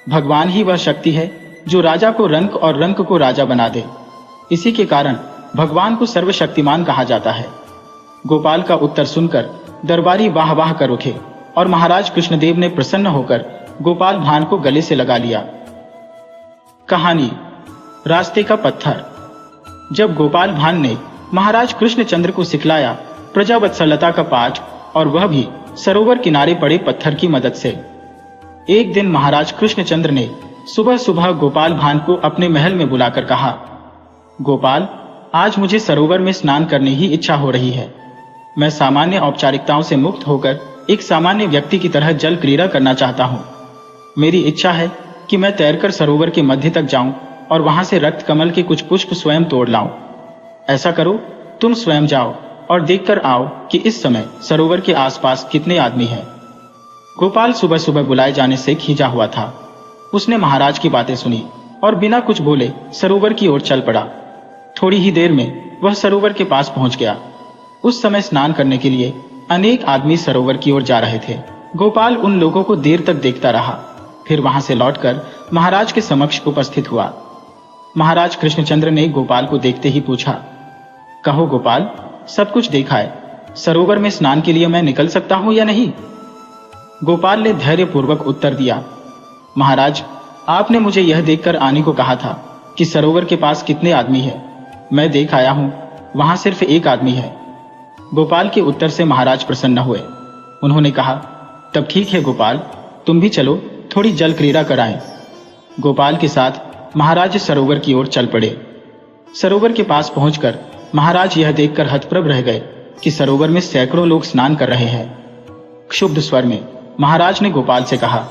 भगवान ही वह शक्ति है जो राजा को रंक और रंक को राजा बना दे। इसी के कारण भगवान को सर्वशक्तिमान कहा जाता है। गोपाल का उत्तर सुनकर दरबारी वाह वाह कर उठे और महाराज कृष्णदेव ने प्रसन्न होकर गोपाल भांड को गले से लगा लिया। कहानी, रास्ते का पत्थर। जब गोपाल भांड ने महाराज कृष्णचंद्र को सिखलाया प्रजावत्सलता का पाठ, और वह भी सरोवर किनारे पड़े पत्थर की मदद से। एक दिन महाराज कृष्णचंद्र ने सुबह सुबह गोपाल भांड को अपने महल में बुलाकर कहा, गोपाल, आज मुझे सरोवर में स्नान करने की इच्छा हो रही है। मैं सामान्य औपचारिकताओं से मुक्त होकर एक सामान्य व्यक्ति की तरह जल क्रीड़ा करना चाहता हूँ। मेरी इच्छा है कि मैं तैरकर सरोवर के मध्य तक जाऊं और वहां से रक्त कमल के कुछ पुष्प स्वयं तोड़ लाऊं। ऐसा करो, तुम स्वयं जाओ और देखकर आओ कि इस समय सरोवर के आसपास कितने आदमी हैं। गोपाल सुबह सुबह बुलाए जाने से खींचा हुआ था। उसने महाराज की बातें सुनी और बिना कुछ बोले सरोवर की ओर चल पड़ा। थोड़ी ही देर में वह सरोवर के पास पहुंच गया। उस समय स्नान करने के लिए अनेक आदमी सरोवर की ओर जा रहे थे। गोपाल उन लोगों को देर तक देखता रहा। फिर वहां से लौटकर महाराज के समक्ष उपस्थित हुआ। महाराज कृष्णचंद्र ने गोपाल को देखते ही पूछा, कहो गोपाल, सब कुछ देखा है, सरोवर में स्नान के लिए मैं निकल सकता हूं या नहीं? गोपाल ने धैर्यपूर्वक उत्तर दिया, महाराज, आपने मुझे यह देखकर आने को कहा था कि सरोवर के पास कितने आदमी हैं। मैं देख आया हूं, वहां सिर्फ एक आदमी है। गोपाल के उत्तर से महाराज प्रसन्न हुए। उन्होंने कहा, तब ठीक है गोपाल, तुम भी चलो, थोड़ी जल क्रीड़ा कराएं। गोपाल के साथ महाराज सरोवर की ओर चल पड़े। सरोवर के पास पहुंचकर महाराज यह देखकर हतप्रभ रह गए कि सरोवर में सैकड़ों लोग स्नान कर रहे हैं। क्षुब्ध स्वर में महाराज ने गोपाल से कहा,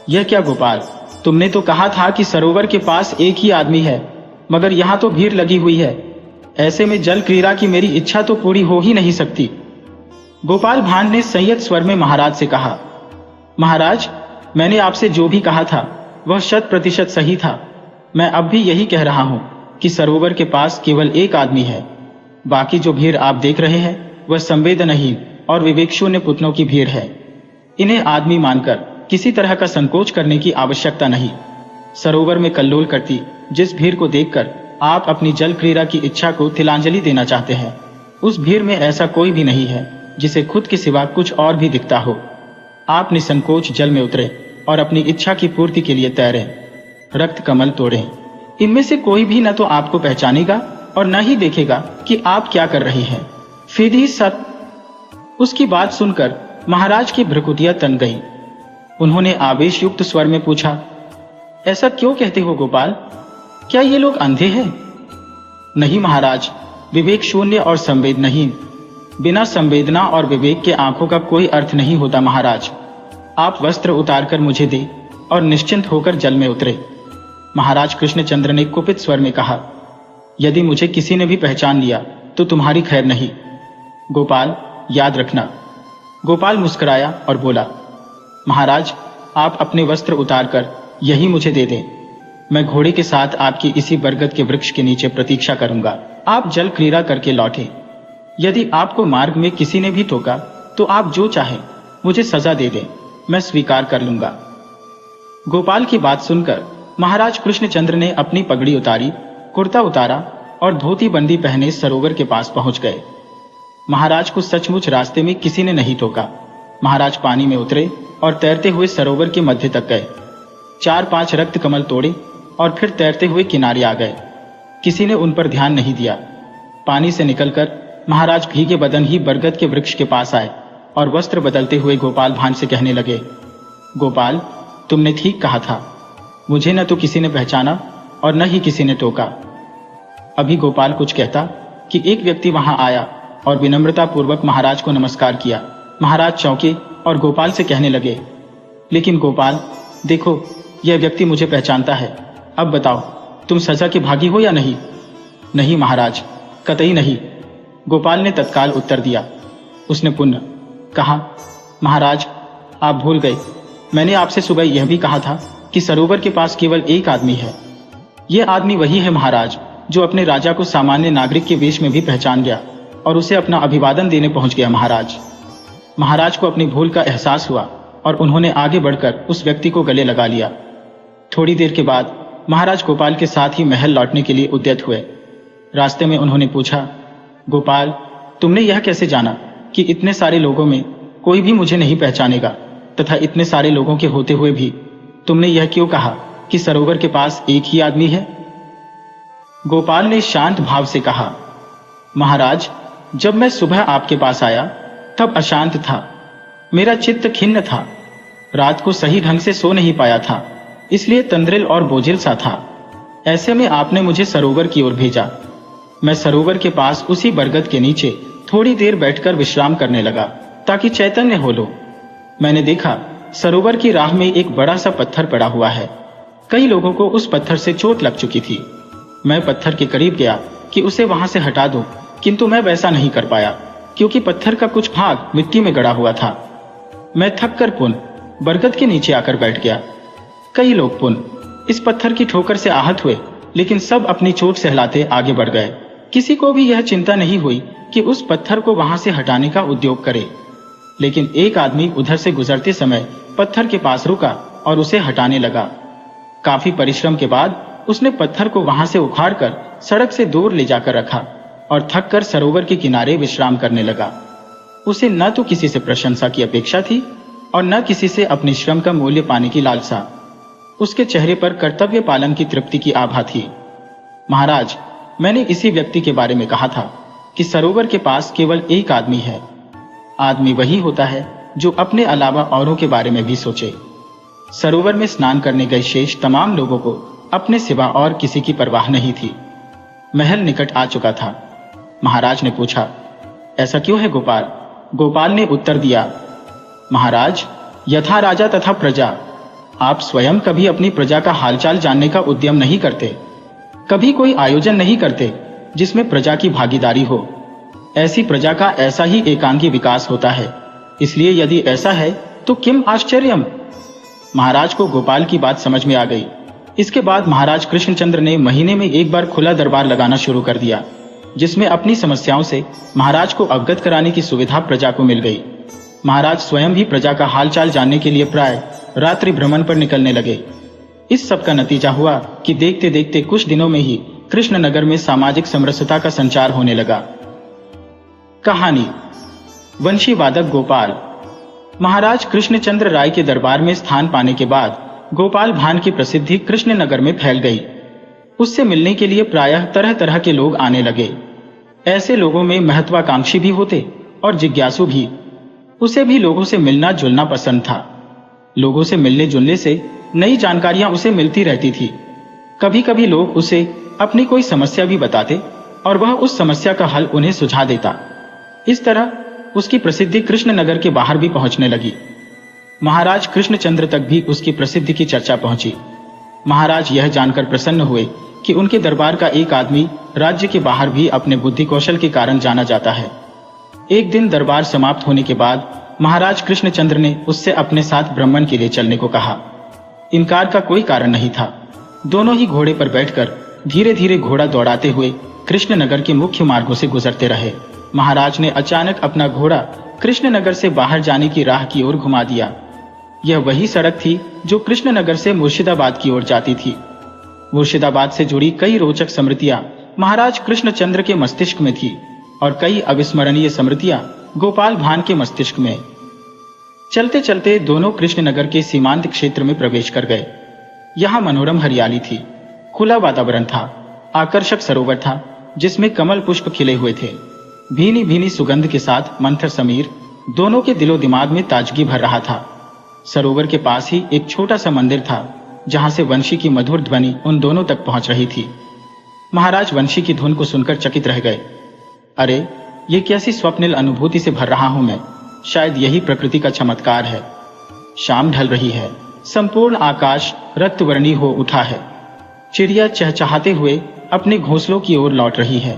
यह क्या गोपाल, तुमने तो कहा था कि सरोवर के पास एक ही आदमी है, मगर यहाँ तो भीड़ लगी हुई है। ऐसे में जल क्रीड़ा की मेरी इच्छा तो पूरी हो ही नहीं सकती। गोपाल भांड ने संयत स्वर में महाराज से कहा, महाराज, मैंने आपसे जो भी कहा था वह 100% सही था। मैं अब भी यही कह रहा हूं कि सरोवर के पास केवल एक आदमी है। बाकी जो भीड़ आप देख रहे हैं वह संवेदनहीन और विवेकशून्य पुतलों की भीड़ है। इन्हें आदमी मानकर किसी तरह का संकोच करने की आवश्यकता नहीं। सरोवर में कल्लोल करती जिस भीड़ को देखकर आप अपनी जल क्रीड़ा की इच्छा को तिलांजलि देना चाहते हैं, उस भीड़ में ऐसा कोई भी नहीं है जिसे खुद के सिवा कुछ और भी दिखता हो। आप निसंकोच जल में उतरे और अपनी इच्छा की पूर्ति के लिए तैरें। रक्त कमल तोड़ें। इनमें से कोई भी न तो आपको पहचानेगा और न ही देखेगा कि आप क्या कर रही हैं। सीधी सर। उसकी बात सुनकर महाराज की भ्रुकुटियां तन गईं। उन्होंने आवेश युक्त स्वर में पूछा, ऐसा क्यों कहते हो गोपाल? क्या ये लोग अंधे हैं? नहीं महाराज, विवेक शून्य और संवेदनहीन। बिना संवेदना और विवेक के आंखों का कोई अर्थ नहीं होता महाराज। आप वस्त्र उतारकर मुझे दे और निश्चिंत होकर जल में उतरे। महाराज कृष्णचंद्र ने कुपित स्वर में कहा, यदि मुझे किसी ने भी पहचान लिया तो तुम्हारी खैर नहीं। गोपाल, याद रखना। गोपाल मुस्कुराया और बोला, महाराज आप अपने वस्त्र उतारकर यही मुझे दे दें। मैं घोड़े के साथ आपकी इसी बरगद के वृक्ष के नीचे प्रतीक्षा करूंगा। आप जल क्रीड़ा करके लौटे। यदि आपको मार्ग में किसी ने भी टोका तो आप जो चाहे मुझे सजा दे दें, मैं स्वीकार कर लूंगा। गोपाल की बात सुनकर महाराज कृष्णचंद्र ने अपनी पगड़ी उतारी, कुर्ता उतारा और धोती बंदी पहने सरोवर के पास पहुंच गए। महाराज को सचमुच रास्ते में किसी ने नहीं टोका। महाराज पानी में उतरे और तैरते हुए सरोवर के मध्य तक गए। 4-5 रक्त कमल तोड़े और फिर तैरते हुए किनारे आ गए। किसी ने उन पर ध्यान नहीं दिया। पानी से निकलकर महाराज भीगे बदन ही बरगद के वृक्ष के पास आए और वस्त्र बदलते हुए गोपाल भान से कहने लगे, गोपाल तुमने ठीक कहा था। मुझे न तो किसी ने पहचाना और न ही किसी ने टोका। अभी गोपाल कुछ कहता कि एक व्यक्ति वहां आया और विनम्रता पूर्वक महाराज को नमस्कार किया। महाराज चौंके और गोपाल से कहने लगे, लेकिन गोपाल देखो, यह व्यक्ति मुझे पहचानता है। अब बताओ, तुम सजा के भागी हो या नहीं? नहीं महाराज, कतई नहीं। गोपाल ने तत्काल उत्तर दिया। उसने पुनः कहा, महाराज आप भूल गए, मैंने आपसे सुबह यह भी कहा था कि सरोवर के पास केवल एक आदमी है। यह आदमी वही है महाराज जो अपने राजा को सामान्य नागरिक के वेश में भी पहचान गया और उसे अपना अभिवादन देने पहुंच गया। महाराज को अपनी भूल का एहसास हुआ और उन्होंने आगे बढ़कर उस व्यक्ति को गले लगा लिया। थोड़ी देर के बाद महाराज गोपाल के साथ ही महल लौटने के लिए उद्यत हुए। रास्ते में उन्होंने पूछा, गोपाल तुमने यह कैसे जाना कि इतने सारे लोगों में कोई भी मुझे नहीं पहचानेगा, तथा इतने सारे लोगों के होते हुए भी तुमने यह क्यों कहा कि सरोवर के पास एक ही आदमी है? गोपाल ने शांत भाव से कहा, महाराज जब मैं सुबह आपके पास आया तब अशांत था। मेरा चित्त खिन्न था। रात को सही ढंग से सो नहीं पाया था, इसलिए तंद्रिल और बोझिल सा था। ऐसे में आपने मुझे सरोवर की ओर भेजा। मैं सरोवर के पास उसी बरगद के नीचे थोड़ी देर बैठकर विश्राम करने लगा ताकि चैतन्य हो लो। मैंने देखा सरोवर की राह में एक बड़ा सा पत्थर पड़ा हुआ है। कई लोगों को उस पत्थर से चोट लग चुकी थी। मैं पत्थर के करीब गया कि उसे वहां से हटा दूं, किंतु मैं वैसा नहीं कर पाया क्योंकि पत्थर का कुछ भाग मिट्टी में गड़ा हुआ था। मैं थक कर पुनः बरगद के नीचे आकर बैठ गया। कई लोग पुनः इस पत्थर की ठोकर से आहत हुए, लेकिन सब अपनी चोट सहलाते आगे बढ़ गए। किसी को भी यह चिंता नहीं हुई कि उस पत्थर को वहां से हटाने का उद्योग करे। लेकिन एक आदमी उधर से गुजरते समय पत्थर के पास रुका और उसे हटाने लगा। काफी परिश्रम के बाद उसने पत्थर को वहां से उखाड़कर सड़क से दूर ले जाकर रखा और थक कर सरोवर के किनारे विश्राम करने लगा। उसे न तो किसी से प्रशंसा की अपेक्षा थी और न किसी से अपने श्रम का मूल्य पाने की लालसा। उसके चेहरे पर कर्तव्य पालन की तृप्ति की आभा थी। महाराज, मैंने इसी व्यक्ति के बारे में कहा था कि सरोवर के पास केवल एक आदमी है। आदमी वही होता है जो अपने अलावा औरों के बारे में भी सोचे। सरोवर में स्नान करने गए शेष तमाम लोगों को अपने सिवा और किसी की परवाह नहीं थी। महल निकट आ चुका था। महाराज ने पूछा, ऐसा क्यों है गोपाल? गोपाल ने उत्तर दिया, महाराज यथा राजा तथा प्रजा। आप स्वयं कभी अपनी प्रजा का हालचाल जानने का उद्यम नहीं करते। कभी कोई आयोजन नहीं करते जिसमें प्रजा की भागीदारी हो। ऐसी प्रजा का ऐसा ही एकांगी विकास होता है। इसलिए यदि ऐसा है तो किम आश्चर्यम। महाराज को गोपाल की बात समझ में आ गई। इसके बाद महाराज कृष्णचंद्र ने महीने में एक बार खुला दरबार लगाना शुरू कर दिया, जिसमें अपनी समस्याओं से महाराज को अवगत कराने की सुविधा प्रजा को मिल गई। महाराज स्वयं भी प्रजा का हालचाल जानने के लिए प्राय रात्रि भ्रमण पर निकलने लगे। इस सब का नतीजा हुआ कि देखते देखते कुछ दिनों में ही कृष्णनगर में सामाजिक समरसता का संचार होने लगा। कहानी वंशी वादक गोपाल। महाराज कृष्णचंद्र राय के दरबार में स्थान पाने के बाद गोपाल भान की प्रसिद्धि कृष्णनगर में फैल गई। उससे मिलने के लिए प्रायः तरह तरह के लोग आने लगे। ऐसे लोगों में महत्वाकांक्षी भी होते और जिज्ञासु भी। उसे भी लोगों से मिलना जुलना पसंद था। लोगों से मिलने जुलने से नई जानकारियां उसे मिलती रहती थी। कभी कभी लोग उसे अपनी कोई समस्या भी बताते और वह उस समस्या का हल उन्हें सुझा देता। इस तरह उसकी प्रसिद्धि कृष्णनगर के बाहर भी पहुंचने लगी। महाराज कृष्णचंद्र तक भी उसकी प्रसिद्धि की चर्चा पहुंची। महाराज यह जानकर प्रसन्न हुए कि उनके दरबार का एक आदमी राज्य के बाहर भी अपने बुद्धि कौशल के कारण जाना जाता है। एक दिन दरबार समाप्त होने के बाद महाराज कृष्णचंद्र ने उससे अपने साथ भ्रमण के लिए चलने को कहा। इनकार का कोई कारण नहीं था। दोनों ही घोड़े पर बैठकर धीरे धीरे घोड़ा दौड़ाते हुए कृष्णनगर के मुख्य मार्गों से गुजरते रहे। महाराज ने अचानक अपना घोड़ा कृष्णनगर से बाहर जाने की राह की ओर घुमा दिया। यह वही सड़क थी जो कृष्णनगर से मुर्शिदाबाद की ओर जाती थी। मुर्शिदाबाद से जुड़ी कई रोचक स्मृतियां महाराज कृष्णचंद्र के मस्तिष्क में थी और कई अविस्मरणीय स्मृतियां गोपाल भान के मस्तिष्क में। चलते चलते दोनों कृष्णनगर के सीमांत क्षेत्र में प्रवेश कर गए। यहाँ मनोरम हरियाली थी, खुला वातावरण था, आकर्षक सरोवर था जिसमें कमल पुष्प खिले हुए थे। भीनी भीनी सुगंध के साथ मंथर समीर दोनों के दिलो दिमाग में ताजगी भर रहा था। सरोवर के पास ही एक छोटा सा मंदिर था जहां से वंशी की मधुर ध्वनि उन दोनों तक पहुंच रही थी। महाराज वंशी की धुन को सुनकर चकित रह गए। अरे, ये कैसी स्वप्निल अनुभूति से भर रहा हूं मैं। शायद यही प्रकृति का चमत्कार है। शाम ढल रही है। संपूर्ण आकाश रक्तवर्णी हो उठा है। चिड़िया चहचहाते हुए अपने घोंसलों की ओर लौट रही है।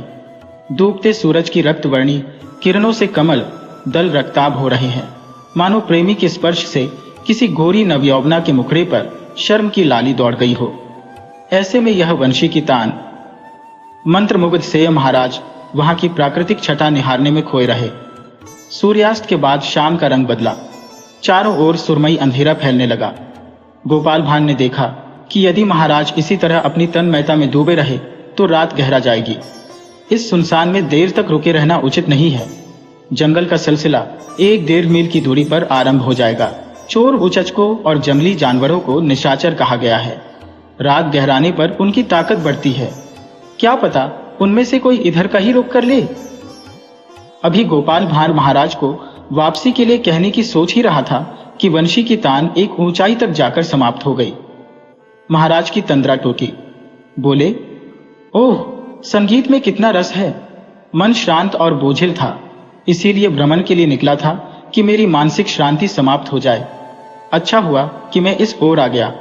डूबते सूरज की रक्तवर्णी किरणों से कमल दल रक्ताभ हो रहे हैं, मानो प्रेमी के स्पर्श से किसी गोरी नवयौवना के मुखड़े पर शर्म की लाली दौड़ गई हो। ऐसे में यह वंशी की तान। मंत्रमुग्ध से महाराज वहां की प्राकृतिक छटा निहारने में खोए रहे। सूर्यास्त के बाद शाम का रंग बदला। चारों ओर सुरमई अंधेरा फैलने लगा। गोपाल भान ने देखा कि यदि महाराज इसी तरह अपनी तन्मयता में डूबे रहे तो रात गहरा जाएगी। इस सुनसान में देर तक रुके रहना उचित नहीं है। जंगल का सिलसिला 1-1.5 मील की दूरी पर आरंभ हो जाएगा। चोर उचचकों और जंगली जानवरों को निशाचर कहा गया है। रात गहराने पर उनकी ताकत बढ़ती है। क्या पता उनमें से कोई इधर का ही रुख कर ले। अभी गोपाल भान महाराज को वापसी के लिए कहने की सोच ही रहा था कि वंशी की तान एक ऊंचाई तक जाकर समाप्त हो गई। महाराज की तंद्रा टोकी। बोले, ओह, संगीत में कितना रस है। मन श्रांत और बोझिल था, इसीलिए भ्रमण के लिए निकला था कि मेरी मानसिक श्रांति समाप्त हो जाए। अच्छा हुआ कि मैं इस ओर आ गया।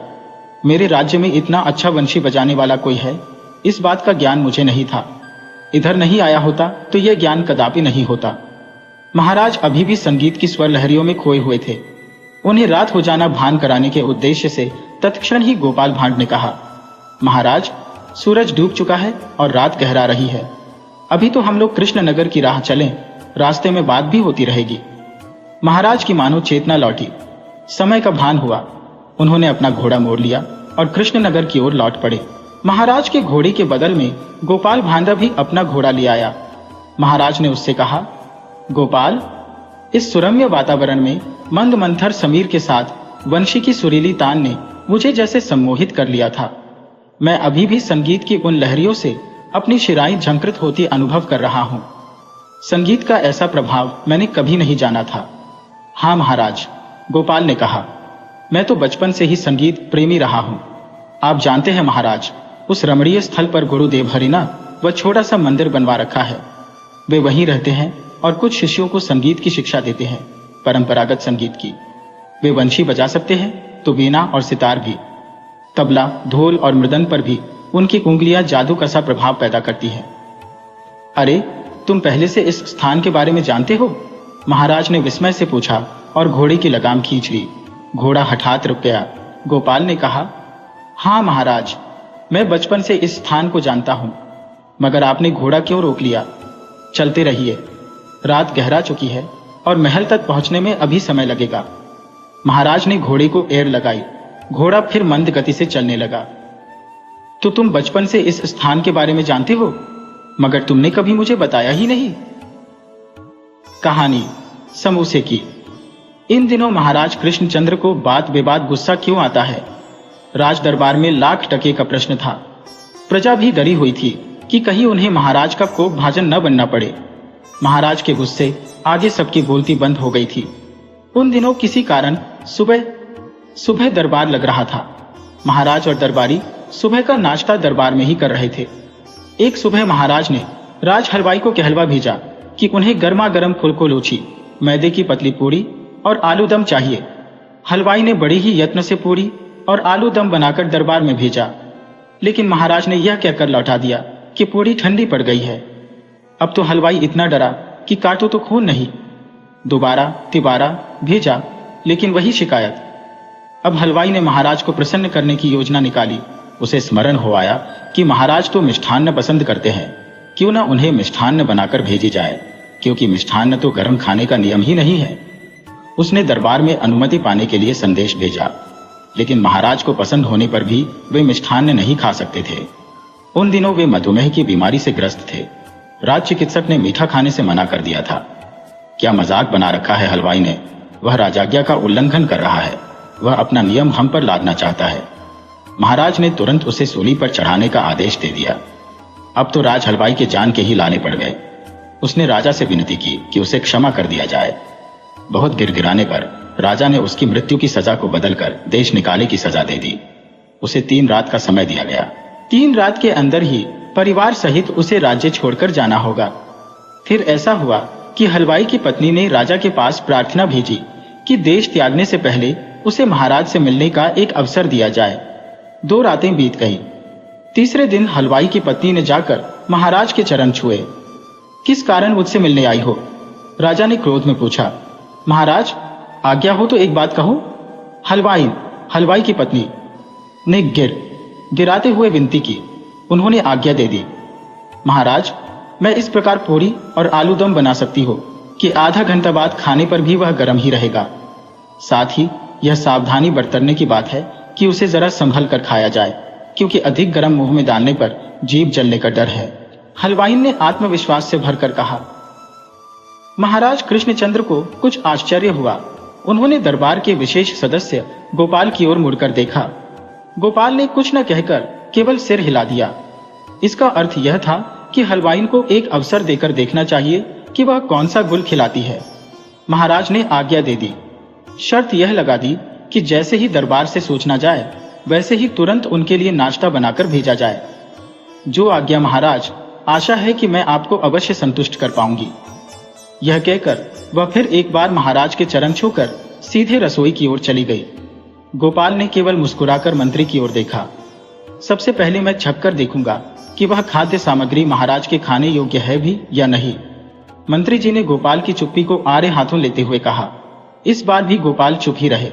मेरे राज्य में इतना अच्छा वंशी बजाने वाला कोई है, इस बात का ज्ञान मुझे नहीं था। इधर नहीं आया होता तो यह ज्ञान कदापि नहीं होता। महाराज अभी भी संगीत की स्वर लहरियों में खोए हुए थे। उन्हें रात हो जाना भान कराने के उद्देश्य से तत्क्षण ही गोपाल भांड ने कहा, महाराज, सूरज डूब चुका है और रात गहरा रही है। अभी तो हम लोग कृष्णनगर की राह चलें, रास्ते में बात भी होती रहेगी। महाराज की मानो चेतना लौटी। समय का भान हुआ। उन्होंने अपना घोड़ा मोड़ लिया और कृष्णनगर की ओर लौट पड़े। महाराज के घोड़े के बदल में गोपाल भांडा भी अपना घोड़ा ले आया। महाराज ने उससे कहा, गोपाल, इस सुरम्य वातावरण में मंद मंथर समीर के साथ वंशी की सुरीली तान ने मुझे जैसे सम्मोहित कर लिया था। मैं अभी भी संगीत की उन लहरियों से अपनी शिराएं झंकृत होती अनुभव कर रहा हूं। संगीत का ऐसा प्रभाव मैंने कभी नहीं जाना था। हाँ महाराज, गोपाल ने कहा, मैं तो बचपन से ही संगीत प्रेमी रहा हूं। आप जानते हैं महाराज, उस रमणीय स्थल पर गुरुदेव हरिना वह छोटा सा मंदिर बनवा रखा है। वे वहीं रहते हैं और कुछ शिष्यों को संगीत की शिक्षा देते हैं, परंपरागत संगीत की। वे वंशी बजा सकते हैं तो वीणा और सितार भी। तबला, ढोल और मृदंग पर भी उनकी उंगलियां जादू का सा प्रभाव पैदा करती हैं। अरे, तुम पहले से इस स्थान के बारे में जानते हो? महाराज ने विस्मय से पूछा और घोड़े की लगाम खींच ली। घोड़ा हठात रुक गया। गोपाल ने कहा, हाँ महाराज, मैं बचपन से इस स्थान को जानता हूं, मगर आपने घोड़ा क्यों रोक लिया? चलते रहिए, रात गहरा चुकी है और महल तक पहुंचने में अभी समय लगेगा। महाराज ने घोड़े को एड़ लगाई। घोड़ा फिर मंद गति से चलने लगा। तो तुम बचपन से इस स्थान के बारे में जानते हो, मगर तुमने कभी मुझे बताया ही नहीं। कहानी समोसे की। इन दिनों महाराज कृष्णचंद्र को बात बेबात गुस्सा क्यों आता है? राज दरबार में लाख टके का प्रश्न था। प्रजा भी डरी हुई थी कि कहीं उन्हें महाराज का कोप भाजन न बनना पड़े। महाराज के गुस्से आगे सबकी बोलती बंद हो गई थी। उन दिनों किसी कारण सुबह सुबह दरबार लग रहा था। महाराज और दरबारी सुबह का नाश्ता दरबार में ही कर रहे थे। एक सुबह महाराज ने राज हलवाई को कहलवा भेजा कि उन्हें गर्मा गर्म फुलको लूची, मैदे की पतली पूरी और आलू दम चाहिए। हलवाई ने बड़े ही यत्न से पूरी और आलू दम बनाकर दरबार में भेजा, लेकिन महाराज ने यह कहकर लौटा दिया कि पूरी ठंडी पड़ गई है। अब तो हलवाई इतना डरा कि काटो तो खून नहीं। दोबारा तिबारा भेजा, लेकिन वही शिकायत। अब हलवाई ने महाराज को प्रसन्न करने की योजना निकाली। उसे स्मरण हो आया कि महाराज तो मिष्ठान्न पसंद करते हैं, क्यों न उन्हें मिष्ठान्न बनाकर भेजी जाए, क्योंकि मिष्ठान्न तो गर्म खाने का नियम ही नहीं है। उसने दरबार में अनुमति पाने के लिए संदेश भेजा, लेकिन महाराज को पसंद होने पर भी वे मिष्ठान्न नहीं खा सकते थे। उन दिनों वे मधुमेह की बीमारी से ग्रस्त थे। राज चिकित्सक ने मीठा खाने से मना कर दिया था। क्या मजाक बना रखा है हलवाई ने। वह राजाज्ञा का उल्लंघन कर रहा है। वह अपना नियम हम पर लादना चाहता है। महाराज ने तुरंत उसे सूली पर चढ़ाने का आदेश दे दिया। अब तो राज हलवाई के जान के ही लाने पड़ गए। उसने राजा से विनती की कि उसे क्षमा कर दिया जाए। बहुत गिड़गिड़ाने पर राजा ने उसकी मृत्यु की सजा को बदलकर देश निकाले की सजा दे दी। उसे 3 रात का समय दिया गया। 3 रात के अंदर ही परिवार सहित उसे राज्य छोड़कर जाना होगा। फिर ऐसा हुआ कि हलवाई की पत्नी ने राजा के पास प्रार्थना भेजी कि देश त्यागने से पहले उसे महाराज से मिलने का एक अवसर दिया जाए। 2 रातें बीत गईं। तीसरे दिन हलवाई की पत्नी ने जाकर महाराज के चरण छुए। किस कारण मुझसे मिलने आई हो? राजा ने क्रोध में पूछा। महाराज, आज्ञा हो तो एक बात कहो। हलवाई की पत्नी ने गिराते हुए विनती की। उन्होंने आज्ञा दे दी। महाराज, मैं इस प्रकार पूरी और आलू दम बना सकती हो कि आधा घंटा बाद खाने पर भी वह गर्म ही रहेगा। साथ ही यह सावधानी बरतने की बात है कि उसे जरा संभल कर खाया जाए, क्योंकि अधिक गर्म मुंह में डालने पर जीभ जलने का डर है। हलवाई ने आत्मविश्वास से भरकर कहा। महाराज कृष्णचंद्र को कुछ आश्चर्य हुआ। उन्होंने दरबार के विशेष सदस्य गोपाल की ओर मुड़कर देखा। गोपाल ने कुछ न कहकर केवल सिर हिला दिया। इसका अर्थ यह था कि हलवाई को एक अवसर देकर देखना चाहिए कि वह कौन सा गुल खिलाती है। महाराज ने आज्ञा दे दी। शर्त यह लगा दी कि जैसे ही दरबार से सूचना जाए, वैसे ही तुरंत उनके लिए नाश्ता बनाकर भेजा जाए। जो आज्ञा महाराज, आशा है कि मैं आपको अवश्य संतुष्ट कर पाऊंगी। यह कहकर वह फिर एक बार महाराज के चरण छूकर सीधे रसोई की ओर चली गई। गोपाल ने केवल मुस्कुराकर मंत्री की ओर देखा। सबसे पहले मैं छपकर देखूंगा कि वह खाद्य सामग्री महाराज के खाने योग्य है भी या नहीं। मंत्री जी ने गोपाल की चुप्पी को आड़े हाथों लेते हुए कहा। इस बार भी गोपाल चुप ही रहे।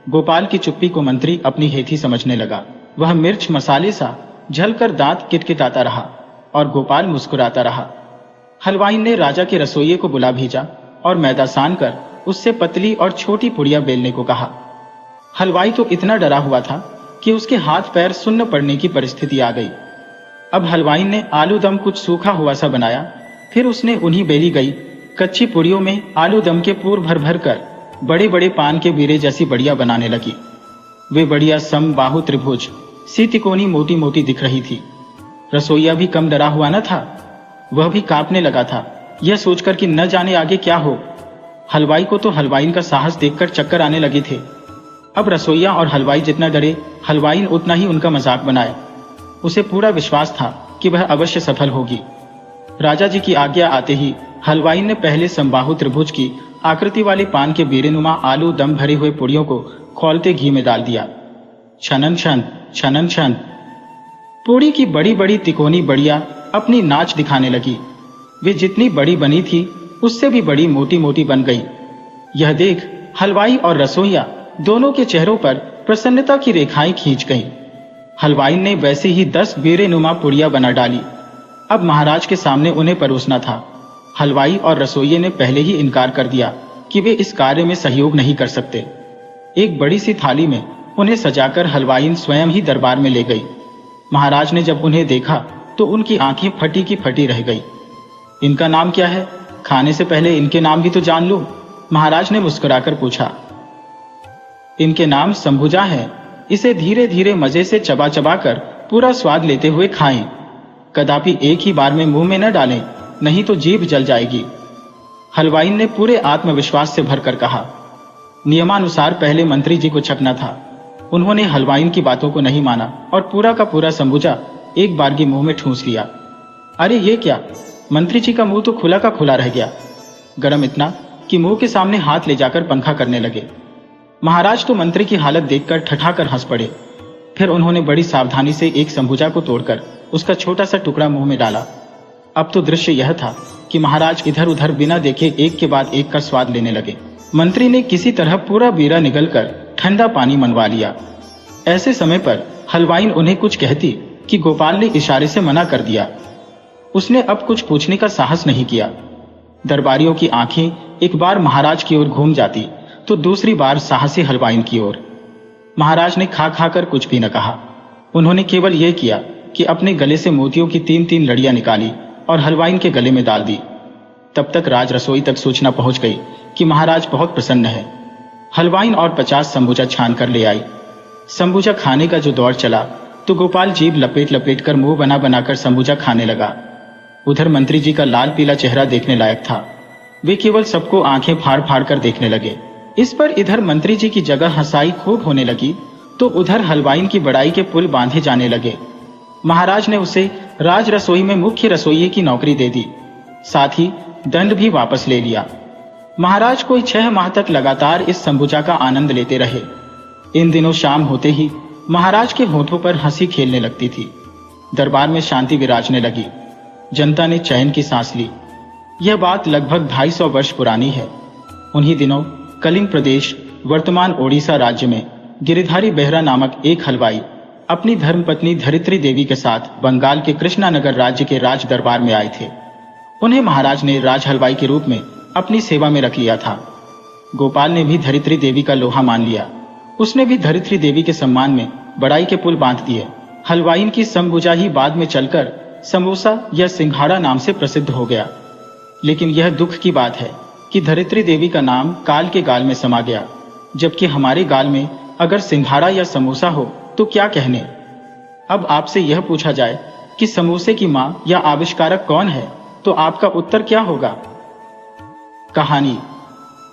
गोपाल की चुप्पी को मंत्री अपनी हेथी समझने लगा। वह मिर्च मसाले सा झलकर दांत किटकिटाता रहा और गोपाल मुस्कुराता रहा। हलवाई ने राजा के रसोइये को बुला भेजा और मैदा सान कर उससे पतली और छोटी पुड़िया बेलने को कहा। हलवाई तो इतना डरा हुआ था कि उसके हाथ पैर सुन्न पड़ने की परिस्थिति आ गई। अब हलवाई ने आलू दम कुछ सूखा हुआ सा बनाया। फिर उसने उन्हीं बेली गई कच्ची पुड़ियों में आलू दम के पूर भर भर कर बड़े बड़े पान के बीरे जैसी बढ़िया बनाने लगी। वे बढ़िया सम बाहु त्रिभुज सी तिकोनी मोटी मोटी दिख रही थी। रसोईया भी कम डरा हुआ न था। वह भी कांपने लगा था, यह सोचकर कि न जाने आगे क्या हो। हलवाई को तो हलवाई का साहस देखकर चक्कर आने लगे थे। अब रसोईया और हलवाई जितना डरे, हलवाई उतना ही उनका मजाक बनाए। उसे पूरा विश्वास था कि वह अवश्य सफल होगी। राजा जी की आज्ञा आते ही हलवाई ने पहले समबाहु त्रिभुज की आकृति वाले पान के बेरेनुमा आलू दम भरे हुए पुड़ियों को खौलते घी में डाल दिया। छनन छन छनन छन पूड़ी की बड़ी बड़ी तिकोनी बढ़िया अपनी नाच दिखाने लगी। वे जितनी बड़ी बनी थी उससे भी बड़ी मोटी मोटी बन गई। यह देख हलवाई और रसोईया दोनों के चेहरों पर प्रसन्नता की रेखाएं खींच गईं। हलवाई ने वैसे ही 10 बेरेनुमा पुड़िया बना डाली। अब महाराज के सामने उन्हें परोसना था। हलवाई और रसोइये ने पहले ही इनकार कर दिया कि वे इस कार्य में सहयोग नहीं कर सकते। एक बड़ी सी थाली में उन्हें सजाकर हलवाई स्वयं ही दरबार में ले गई। महाराज ने जब उन्हें देखा तो उनकी आंखें फटी की फटी रह गई। इनका नाम क्या है? खाने से पहले इनके नाम भी तो जान लो। महाराज ने मुस्कुराकर पूछा। इनके नाम संभुजा है। इसे धीरे धीरे मजे से चबा चबा कर पूरा स्वाद लेते हुए खाएं। कदापि एक ही बार में मुंह में न डालें, नहीं तो जीभ जल जाएगी। हलवाई ने पूरे आत्मविश्वास से भरकर कहा। नियमानुसार पहले मंत्री जी को छकना था। उन्होंने हलवाई की बातों को नहीं माना और पूरा का पूरा संबुजा एक बारगी मुंह में ठूंस लिया। अरे ये क्या! मंत्री जी का मुंह तो खुला का खुला रह गया, गरम इतना कि मुंह के सामने हाथ ले जाकर पंखा करने लगे। महाराज तो मंत्री की हालत देखकर ठठाकर हंस पड़े। फिर उन्होंने बड़ी सावधानी से एक संबुजा को तोड़कर उसका छोटा सा टुकड़ा मुंह में डाला। अब तो दृश्य यह था कि महाराज इधर उधर बिना देखे एक के बाद एक का स्वाद लेने लगे। मंत्री ने किसी तरह पूरा बीरा निगलकर ठंडा पानी मनवा लिया। ऐसे समय पर हलवाई उन्हें कुछ कहती कि गोपाल ने इशारे से मना कर दिया। उसने अब कुछ पूछने का साहस नहीं किया। दरबारियों की आंखें एक बार महाराज की ओर घूम जाती तो दूसरी बार साहसी हलवाई की ओर। महाराज ने खा खा कर कुछ भी न कहा। उन्होंने केवल यह किया कि अपने गले से मोतियों की 3-3 लड़ियां निकाली और हलवाई के गले में डाल दी। तब तक राज रसोई तक सूचना पहुंच गई कि महाराज बहुत प्रसन्न है। हलवाई और 50 संबुजा छान कर ले आई। संबुजा खाने का जो दौर चला तो गोपाल जीभ लपेट लपेट कर मुंह बना बनाकर संबुजा खाने लगा। उधर मंत्री जी का लाल पीला चेहरा देखने लायक था। वे केवल सबको आंखें फाड़ फाड़ कर देखने लगे। इस पर इधर मंत्री जी की जगह हंसाई खूब होने लगी तो उधर हलवाई की बड़ाई के पुल बांधे जाने लगे। महाराज ने उसे राज रसोई में मुख्य रसोइये की नौकरी दे दी, साथ ही दंड भी वापस ले लिया। महाराज कोई 6 माह तक लगातार इस संबुजा का आनंद लेते रहे। इन दिनों शाम होते ही महाराज के होठों पर हंसी खेलने लगती थी। दरबार में शांति विराजने लगी। जनता ने चैन की सांस ली। यह बात लगभग 250 वर्ष पुरानी है। उन्हीं दिनों कलिंग प्रदेश, वर्तमान ओडिशा राज्य में गिरिधारी बेहरा नामक एक हलवाई अपनी धर्मपत्नी धरित्री देवी के साथ बंगाल के कृष्णानगर राज्य के राज दरबार में आए थे। उन्हें महाराज ने राज हलवाई के रूप में अपनी सेवा में रख लिया था। गोपाल ने भी धरित्री देवी का लोहा मान लिया। उसने भी धरित्री देवी के सम्मान में बड़ाई के पुल बांध दिए। हलवाई की संबुजा ही बाद में चलकर समोसा या सिंघाड़ा नाम से प्रसिद्ध हो गया। लेकिन यह दुख की बात है कि धरित्री देवी का नाम काल के गाल में समा गया, जबकि हमारे गाल में अगर सिंघाड़ा या समोसा हो तो क्या कहने। अब आपसे यह पूछा जाए कि समोसे की मां या आविष्कारक कौन है, तो आपका उत्तर क्या होगा? कहानी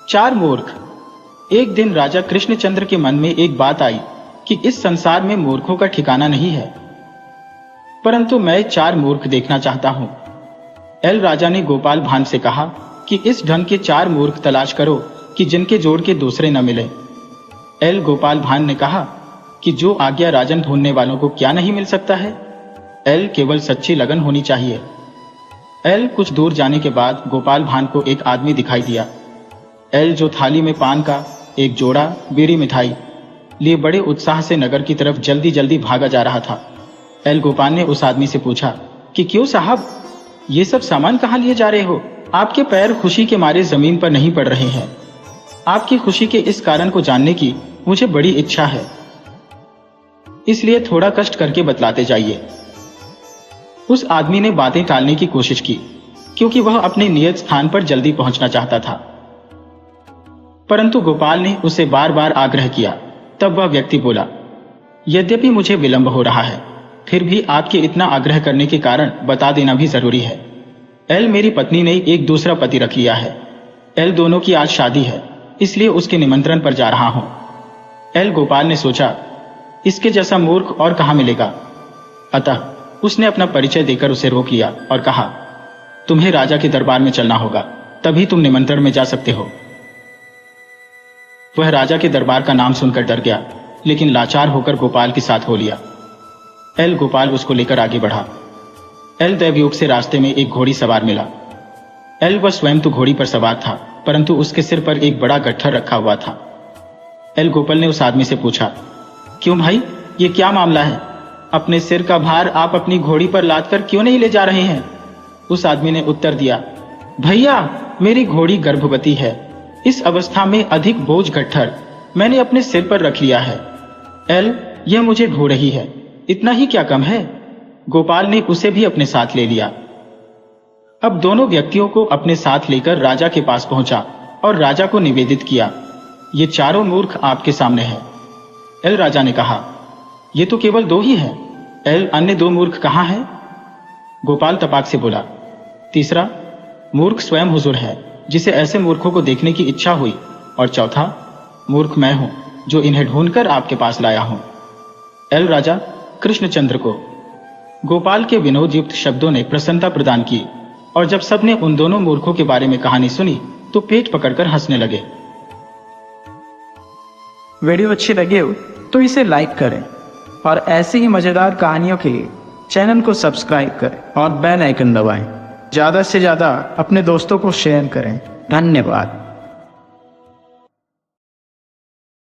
4 मूर्ख। एक दिन राजा कृष्णचंद्र के मन में एक बात आई कि इस संसार में मूर्खों का ठिकाना नहीं है, परंतु मैं 4 मूर्ख देखना चाहता हूं। एल राजा ने गोपाल भान से कहा कि इस ढंग के 4 मूर्ख तलाश करो कि जिनके जोड़ के दूसरे न मिले। एल गोपाल भान ने कहा कि जो आज्ञा राजन ढूंढने वालों को क्या नहीं मिल सकता है। एल केवल सच्ची लगन होनी चाहिए। एल कुछ दूर जाने के बाद गोपाल भान को एक आदमी दिखाई दिया। एल जो थाली में पान का एक जोड़ा बीड़ी मिठाई लिए बड़े उत्साह से नगर की तरफ जल्दी जल्दी भागा जा रहा था। एल गोपाल ने उस आदमी से पूछा कि क्यों साहब, ये सब सामान कहाँ लिए जा रहे हो? आपके पैर खुशी के मारे जमीन पर नहीं पड़ रहे हैं। आपकी खुशी के इस कारण को जानने की मुझे बड़ी इच्छा है, इसलिए थोड़ा कष्ट करके बतलाते जाइए। उस आदमी ने बातें टालने की कोशिश की, क्योंकि वह अपने नियत स्थान पर जल्दी पहुंचना चाहता था। परंतु गोपाल ने उसे बार बार आग्रह किया। तब वह व्यक्ति बोला, यद्यपि मुझे विलंब हो रहा है, फिर भी आपके इतना आग्रह करने के कारण बता देना भी जरूरी है। एल मेरी पत्नी ने एक दूसरा पति रख लिया है। एल दोनों की आज शादी है, इसलिए उसके निमंत्रण पर जा रहा हूं। एल गोपाल ने सोचा, इसके जैसा मूर्ख और कहां मिलेगा। अतः उसने अपना परिचय देकर उसे रोक लिया और कहा, तुम्हें राजा के दरबार में चलना होगा, तभी तुम निमंत्रण में जा सकते हो। वह राजा के दरबार का नाम सुनकर डर गया, लेकिन लाचार होकर गोपाल के साथ हो लिया। एल गोपाल उसको लेकर आगे बढ़ा। एल दैवयोग से रास्ते में एक घोड़ी सवार मिला। एल वह स्वयं तो घोड़ी पर सवार था, परंतु उसके सिर पर एक बड़ा गट्ठर रखा हुआ था। एल गोपाल ने उस आदमी से पूछा, क्यों भाई, ये क्या मामला है? अपने सिर का भार आप अपनी घोड़ी पर लादकर क्यों नहीं ले जा रहे हैं? उस आदमी ने उत्तर दिया, भैया मेरी घोड़ी गर्भवती है। इस अवस्था में अधिक बोझ गट्ठर मैंने अपने सिर पर रख लिया है। एल यह मुझे ढो रही है, इतना ही क्या कम है? गोपाल ने उसे भी अपने साथ ले लिया। अब दोनों व्यक्तियों को अपने साथ लेकर राजा के पास पहुंचा और राजा को निवेदित किया, ये चारों मूर्ख आपके सामने हैं। एल राजा ने कहा, ये तो केवल 2 ही हैं, एल अन्य दो मूर्ख कहाँ हैं? गोपाल तपाक से बोला। तीसरा, मूर्ख स्वयं हुजूर है, जिसे ऐसे मूर्खों को देखने की इच्छा हुई। और चौथा, मूर्ख मैं हूं, जो इन्हें ढूंढकर आपके पास लाया हूं। एल राजा कृष्णचंद्र को गोपाल के विनोदयुक्त शब्दों ने प्रसन्नता प्रदान की, और जब सबने उन दोनों मूर्खों के बारे में कहानी सुनी तो पेट पकड़कर हंसने लगे। वीडियो अच्छी लगी हो तो इसे लाइक करें और ऐसी ही मजेदार कहानियों के लिए चैनल को सब्सक्राइब करें और बेल आइकन दबाएं। ज़्यादा से ज़्यादा अपने दोस्तों को शेयर करें। धन्यवाद।